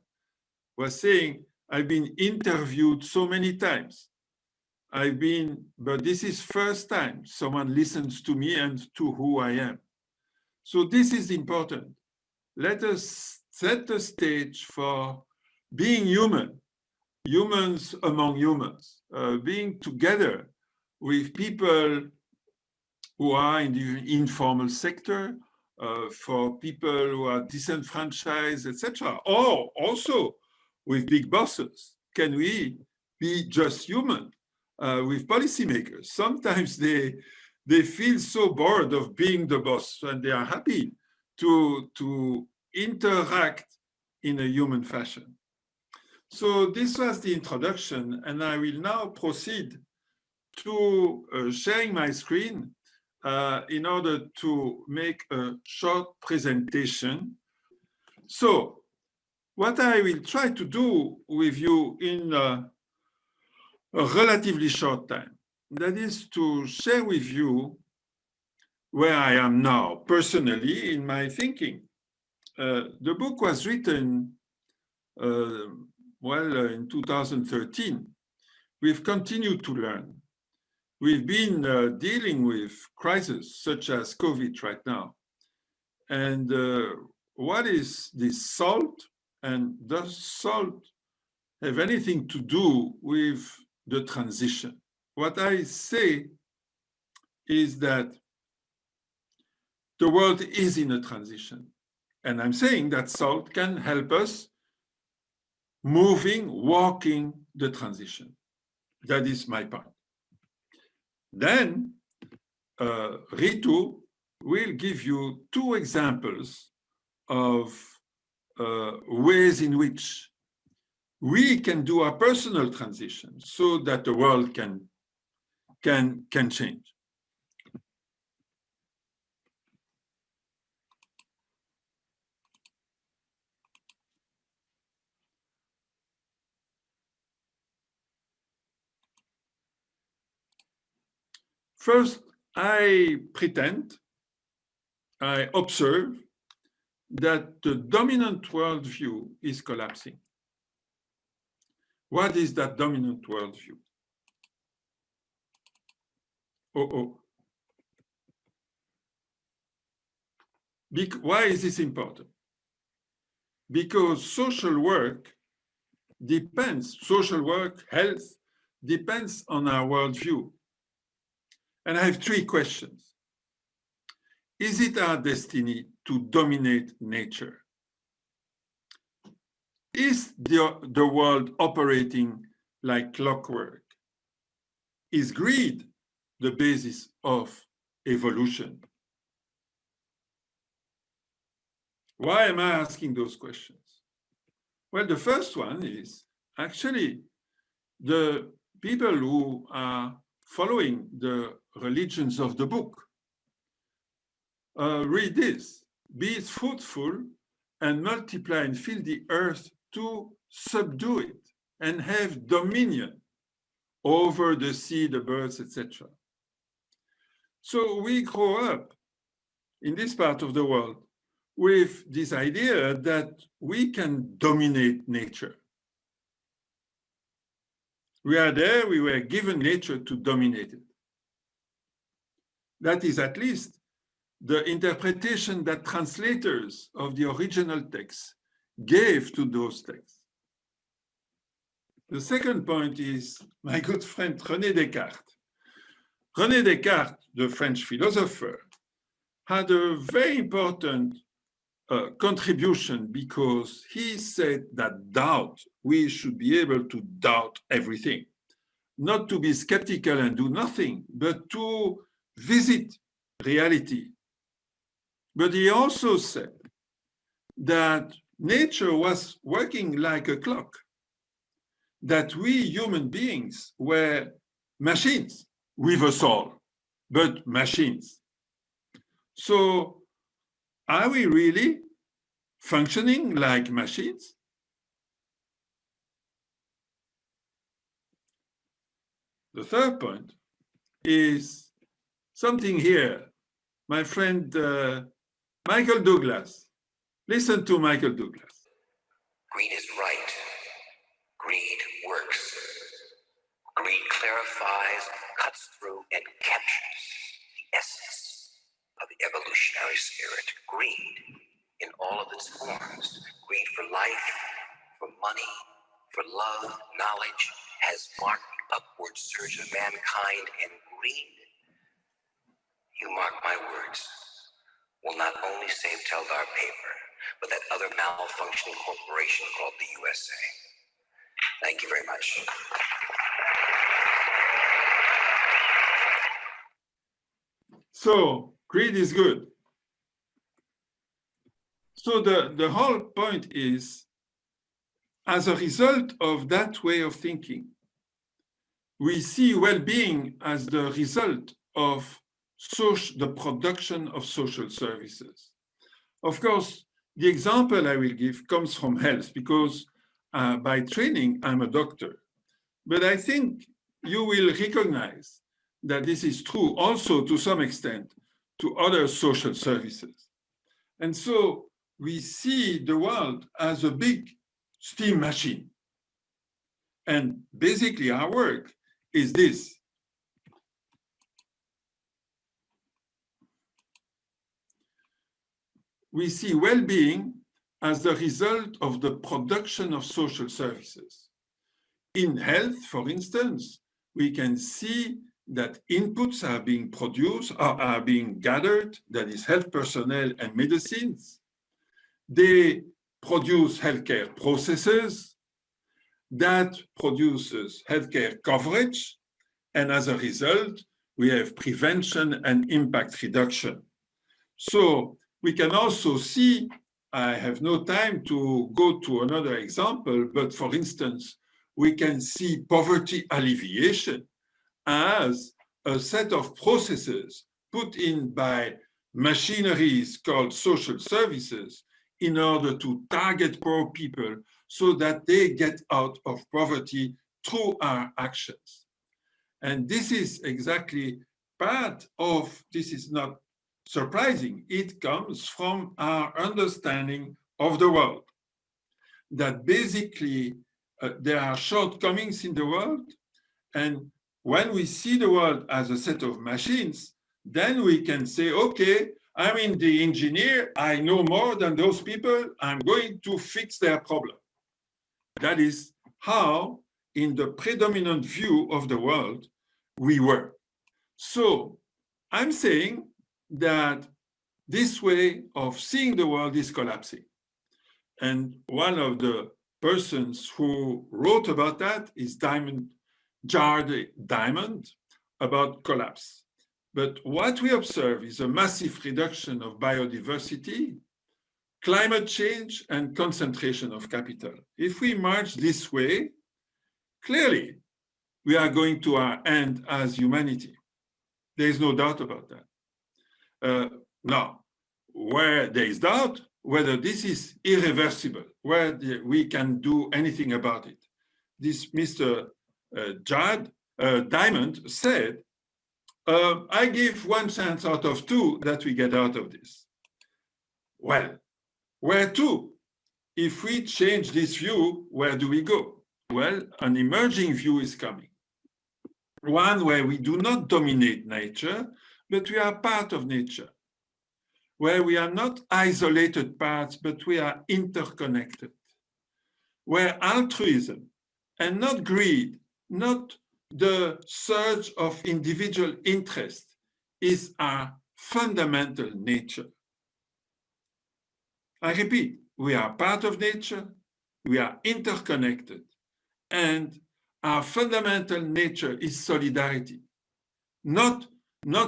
was saying, I've been interviewed so many times. But this is first time someone listens to me and to who I am. So this is important. Let us set the stage for being human, humans among humans, being together with people who are in the informal sector, for people who are disenfranchised, etc., or also with big bosses. Can we be just human with policymakers. Sometimes they feel so bored of being the boss, and they are happy to interact in a human fashion. So this was the introduction, and I will now proceed to sharing my screen in order to make a short presentation. So what I will try to do with you in a relatively short time, that is to share with you where I am now personally in my thinking. The book was written in 2013. We've continued to learn. We've been dealing with crises such as COVID right now. And what is this SALT? And does SALT have anything to do with the transition? What I say is that the world is in a transition. And I'm saying that SALT can help us walking the transition. That is my point. Then Ritu will give you two examples of ways in which we can do a personal transition so that the world can change. First, I observe that the dominant worldview is collapsing. What is that dominant worldview? Why is this important? Because social work, health, depends on our worldview. And I have three questions. Is it our destiny to dominate nature? Is the world operating like clockwork? Is greed the basis of evolution? Why am I asking those questions? Well, the first one is actually the people who are following the religions of the book. Read this: be fruitful and multiply and fill the earth to subdue it and have dominion over the sea, the birds, etc. So we grow up in this part of the world with this idea that we can dominate nature. We are there, we were given nature to dominate it. That is at least the interpretation that translators of the original text gave to those texts. The second point is my good friend René Descartes. René Descartes, the French philosopher, had a very important contribution because he said that doubt, we should be able to doubt everything, not to be skeptical and do nothing, but to visit reality. But he also said that nature was working like a clock, that we human beings were machines with a soul, but machines. So are we really functioning like machines? The third point is something here. My friend Michael Douglas. Listen to Michael Douglas. Greed is right. Greed works. Greed clarifies, cuts through, and captures the essence of the evolutionary spirit. Greed in all of its forms. Greed for life, for money, for love, knowledge, has marked the upward surge of mankind, and greed, you mark my words, will not only save Teldar paper, but that other malfunctioning corporation called the USA. Thank you very much. So greed is good. So the whole point is, as a result of that way of thinking, we see well-being as the result of the production of social services. Of course, the example I will give comes from health because by training, I'm a doctor. But I think you will recognize that this is true also to some extent to other social services. And so we see the world as a big steam machine. And basically our work is this. We see well-being as the result of the production of social services. In health, for instance, we can see that inputs are being produced or are being gathered, that is health personnel and medicines. They produce healthcare processes that produces healthcare coverage. And as a result, we have prevention and impact reduction. So we can also see, I have no time to go to another example, but for instance, we can see poverty alleviation as a set of processes put in by machineries called social services in order to target poor people so that they get out of poverty through our actions. And this is exactly part of, this is not surprising, it comes from our understanding of the world. That basically there are shortcomings in the world, and when we see the world as a set of machines, then we can say, okay, I'm the engineer, I know more than those people, I'm going to fix their problem. That is how, in the predominant view of the world, we were. So I'm saying that this way of seeing the world is collapsing. And one of the persons who wrote about that is Jared Diamond, about collapse. But what we observe is a massive reduction of biodiversity, climate change, and concentration of capital. If we march this way, clearly we are going to our end as humanity. There is no doubt about that. Now, where there is doubt, whether this is irreversible, where we can do anything about it. This Mr. Jared Diamond said, I give 1 chance out of 2 that we get out of this. Well, where to? If we change this view, where do we go? Well, an emerging view is coming. One where we do not dominate nature, but we are part of nature. Where we are not isolated parts, but we are interconnected. Where altruism and not greed, not the surge of individual interest is our fundamental nature. I repeat, we are part of nature, we are interconnected, and our fundamental nature is solidarity, not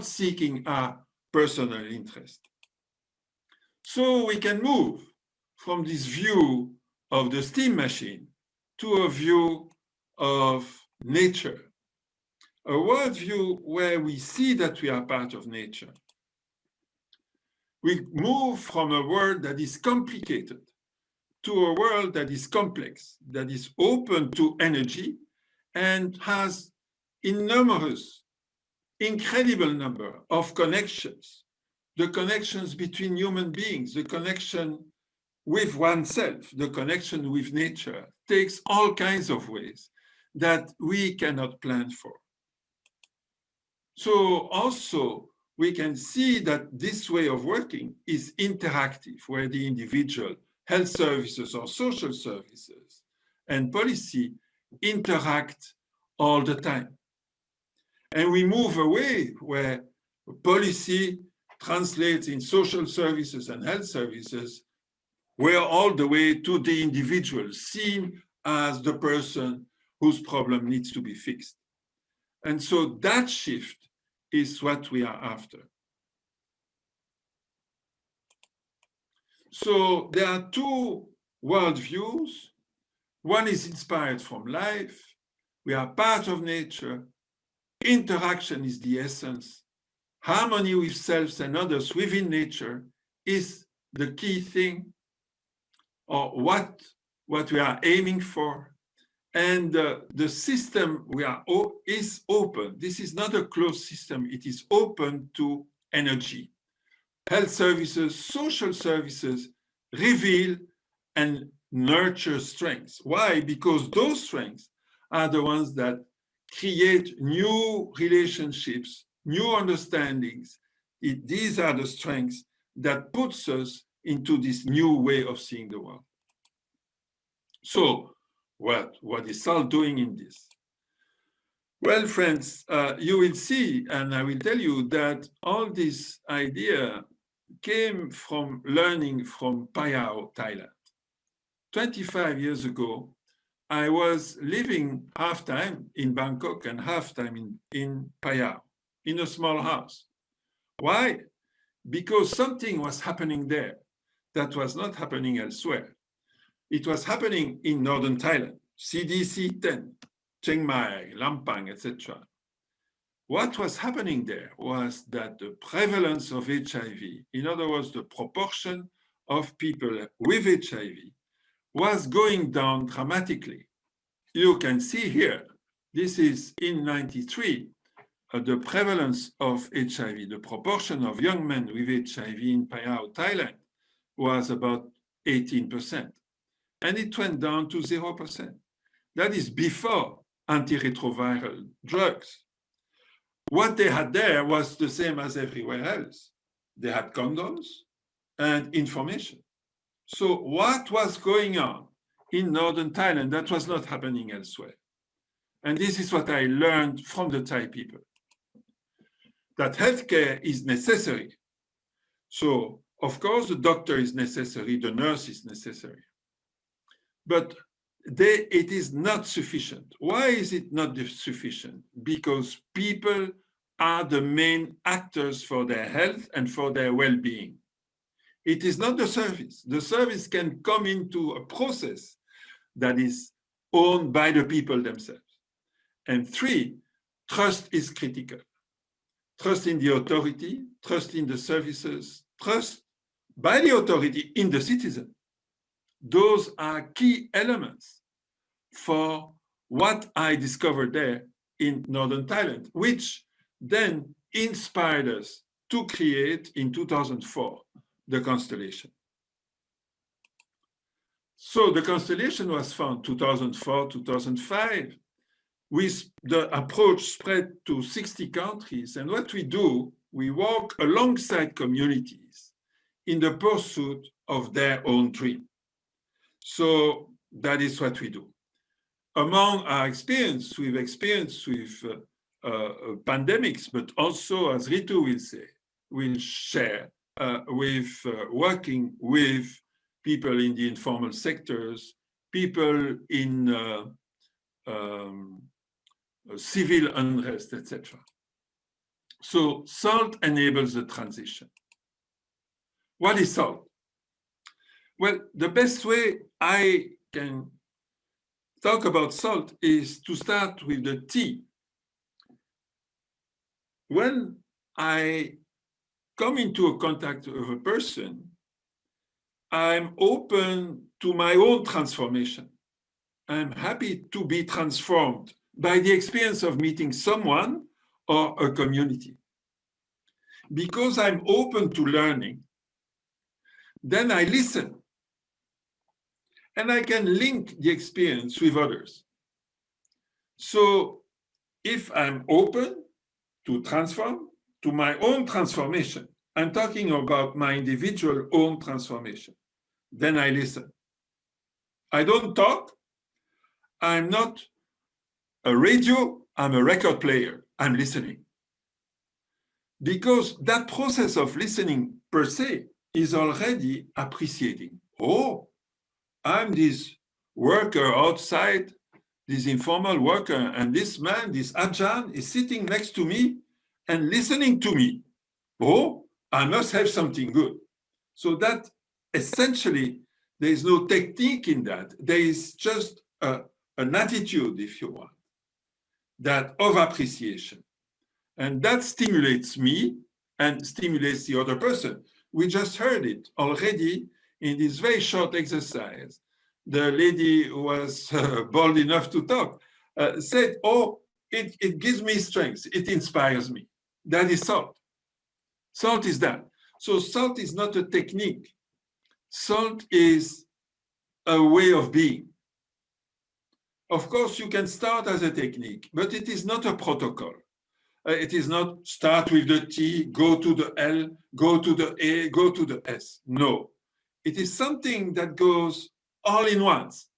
seeking our personal interest. So we can move from this view of the steam machine to a view of nature, a worldview where we see that we are part of nature. We move from a world that is complicated to a world that is complex, that is open to energy and has enormous, incredible number of connections. The connections between human beings, the connection with oneself, the connection with nature takes all kinds of ways that we cannot plan for. So also we can see that this way of working is interactive, where the individual, health services or social services and policy interact all the time. And we move away where policy translates in social services and health services, where all the way to the individual, seen as the person whose problem needs to be fixed. And so that shift is what we are after. So there are two worldviews. One is inspired from life. We are part of nature. Interaction is the essence. Harmony with selves and others within nature is the key thing, or what we are aiming for. And the system is open. This is not a closed system. It is open to energy. Health services, social services reveal and nurture strengths. Why? Because those strengths are the ones that create new relationships, new understandings. These are the strengths that puts us into this new way of seeing the world. So what is SALT doing in this? Well, friends, you will see, and I will tell you that all this idea came from learning from Payao, Thailand. 25 years ago, I was living half-time in Bangkok and half-time in Payao, in a small house. Why? Because something was happening there that was not happening elsewhere. It was happening in northern Thailand, CDC 10, Chiang Mai, Lampang, etc. What was happening there was that the prevalence of HIV, in other words, the proportion of people with HIV, was going down dramatically. You can see here, this is in 93, the prevalence of HIV, the proportion of young men with HIV in Payao, Thailand, was about 18%. And it went down to 0%. That is before antiretroviral drugs. What they had there was the same as everywhere else. They had condoms and information. So what was going on in northern Thailand that was not happening elsewhere? And this is what I learned from the Thai people, that healthcare is necessary. So of course, the doctor is necessary, the nurse is necessary, but it is not sufficient. Why is it not sufficient? Because people are the main actors for their health and for their well-being. It is not the service. The service can come into a process that is owned by the people themselves. And three, trust is critical. Trust in the authority, trust in the services, trust by the authority in the citizen. Those are key elements for what I discovered there in northern Thailand, which then inspired us to create in 2004 the constellation. So the constellation was found 2004, 2005. The approach spread to 60 countries. And what we do, we walk alongside communities in the pursuit of their own dream. So that is what we do. Among our experience, we've experienced with pandemics, but also, as Ritu will share, with working with people in the informal sectors, people in civil unrest, etc. So SALT enables the transition. What is SALT? Well, the best way I can talk about SALT is to start with the T. When I come into a contact with a person, I'm open to my own transformation. I'm happy to be transformed by the experience of meeting someone or a community. Because I'm open to learning, then I listen. And I can link the experience with others. So if I'm open to transform, to my own transformation, I'm talking about my individual own transformation, then I listen. I don't talk. I'm not a radio, I'm a record player. I'm listening. Because that process of listening per se is already appreciating. Oh, I'm this worker outside, this informal worker, and this man, this Ajahn, is sitting next to me and listening to me. Oh, I must have something good. So that essentially, there is no technique in that. There is just an attitude, if you want, that of appreciation. And that stimulates me and stimulates the other person. We just heard it already in this very short exercise. The lady who was bold enough to talk said, oh, it gives me strength. It inspires me. That is salt. Salt is that. So salt is not a technique. Salt is a way of being. Of course, you can start as a technique, but it is not a protocol. It is not start with the T, go to the L, go to the A, go to the S. No, it is something that goes all in once.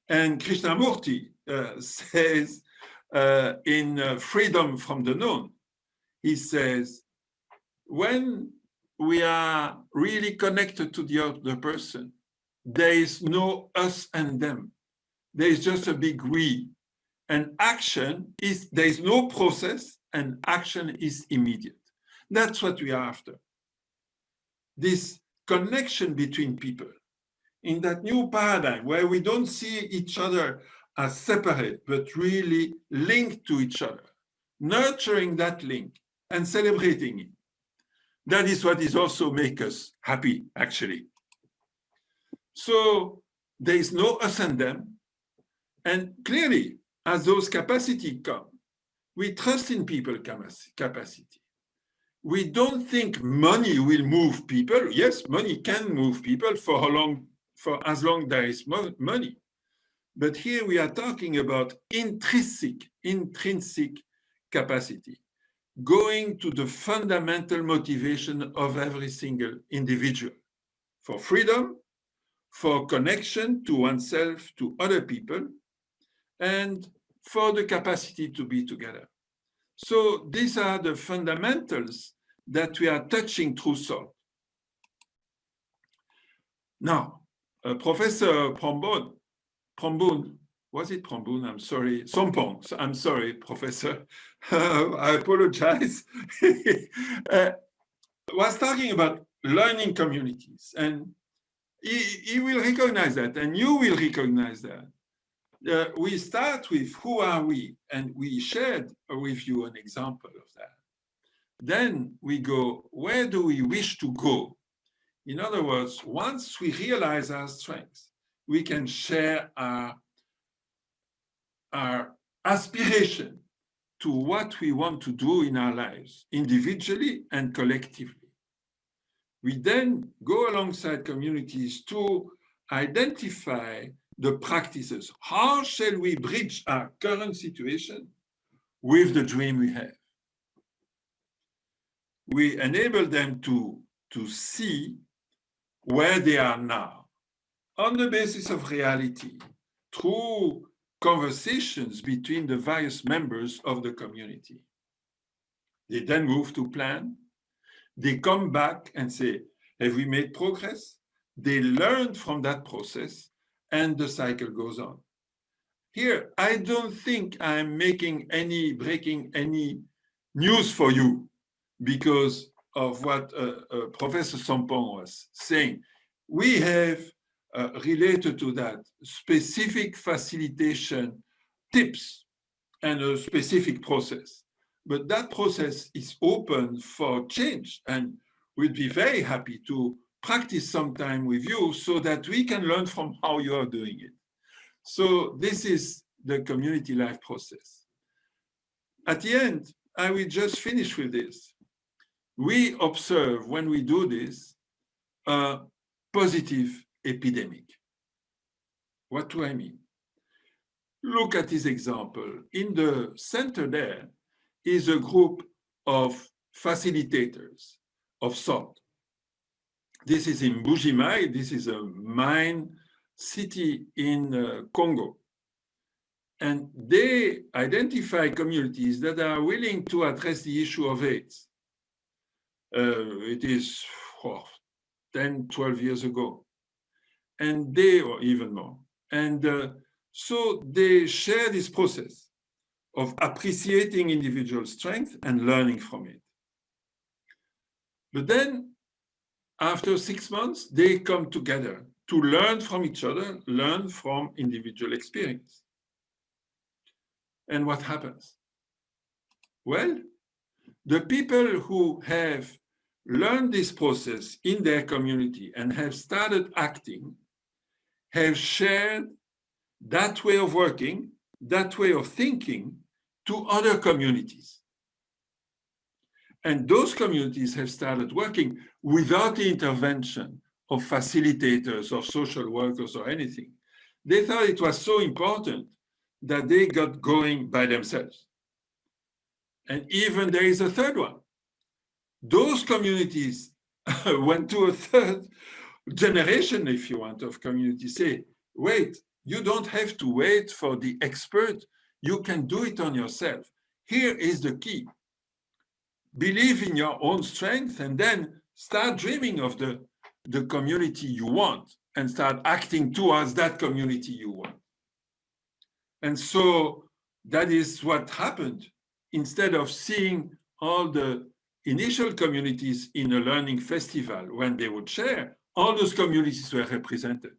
And Krishnamurti says in Freedom from the Known, he says, when we are really connected to the other person, there is no us and them. There is just a big we. And action is, there is no process, and action is immediate. That's what we are after. This connection between people in that new paradigm where we don't see each other as separate, but really linked to each other, nurturing that link and celebrating it. That is what is also make us happy, actually. So there is no us and them. And clearly, as those capacities come, we trust in people capacity. We don't think money will move people. Yes, money can move people for as long there is money. But here we are talking about intrinsic capacity, going to the fundamental motivation of every single individual for freedom, for connection to oneself, to other people, and for the capacity to be together. So these are the fundamentals that we are touching through salt. Now, Professor Prombun, was it Prombun? I'm sorry, Sompong, I'm sorry, Professor, I apologize, was talking about learning communities, and he will recognize that, and you will recognize that. We start with who are we, and we shared with you an example of that. Then we go, where do we wish to go? In other words, once we realize our strengths, we can share our aspiration to what we want to do in our lives, individually and collectively. We then go alongside communities to identify the practices. How shall we bridge our current situation with the dream we have? We enable them to see where they are now on the basis of reality through conversations between the various members of the community. They then move to plan. They come back and say, have we made progress? They learn from that process, and the cycle goes on. Here, I don't think I'm breaking any news for you because of what Professor Sompong was saying. We have related to that specific facilitation tips and a specific process. But that process is open for change, and we'd be very happy to practice some time with you so that we can learn from how you are doing it. So this is the community life process. At the end, I will just finish with this. We observe when we do this, a positive epidemic. What do I mean? Look at this example. In the center there is a group of facilitators of salt. This is in Bujimai. This is a mine city in Congo. And they identify communities that are willing to address the issue of AIDS. It is 10, 12 years ago. And they, or even more. And so they share this process of appreciating individual strength and learning from it. But then after 6 months, they come together to learn from each other, learn from individual experience. And what happens? Well, the people who have learned this process in their community and have started acting have shared that way of working, that way of thinking to other communities. And those communities have started working without the intervention of facilitators or social workers or anything. They thought it was so important that they got going by themselves. And even there is a third one. Those communities went to a third generation, if you want, of communities. Say, wait, you don't have to wait for the expert. You can do it on yourself. Here is the key. Believe in your own strength and then start dreaming of the community you want and start acting towards that community you want. And so that is what happened. Instead of seeing all the initial communities in a learning festival when they would share, all those communities were represented.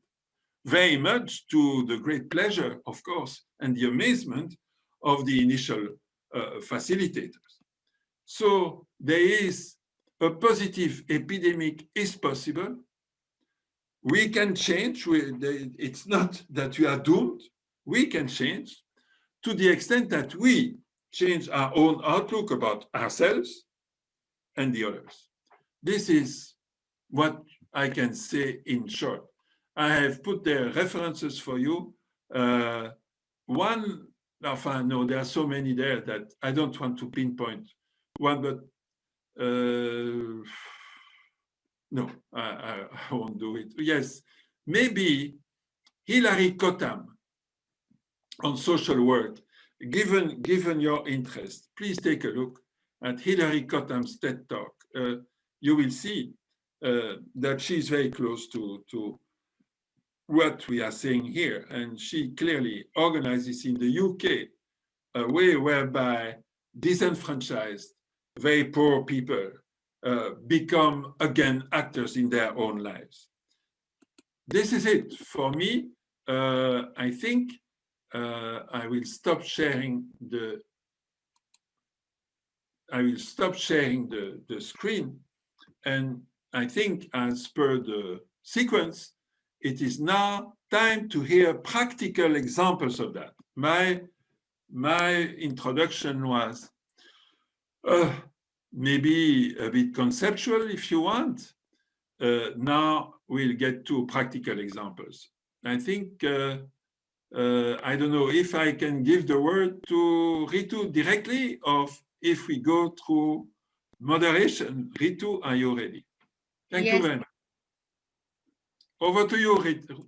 Very much to the great pleasure, of course, and the amazement of the initial facilitators. So there is a positive epidemic is possible. We can change. It's not that we are doomed. We can change to the extent that we change our own outlook about ourselves and the others. This is what I can say in short. I have put there references for you. There are so many there that I don't want to pinpoint one, but no, I won't do it. Yes, maybe Hilary Cottam on social work. Given your interest, please take a look at Hilary Cottam's TED Talk. You will see that she's very close to what we are saying here. And she clearly organizes in the UK a way whereby disenfranchised, very poor people become again actors in their own lives. This is it for me. I think I will stop sharing the screen, and I think as per the sequence, it is now time to hear practical examples of that. My introduction was maybe a bit conceptual, if you want. Now we'll get to practical examples. I think, I don't know if I can give the word to Ritu directly, or if we go through moderation. Ritu, are you ready? Thank you very much. Over to you, Ritu.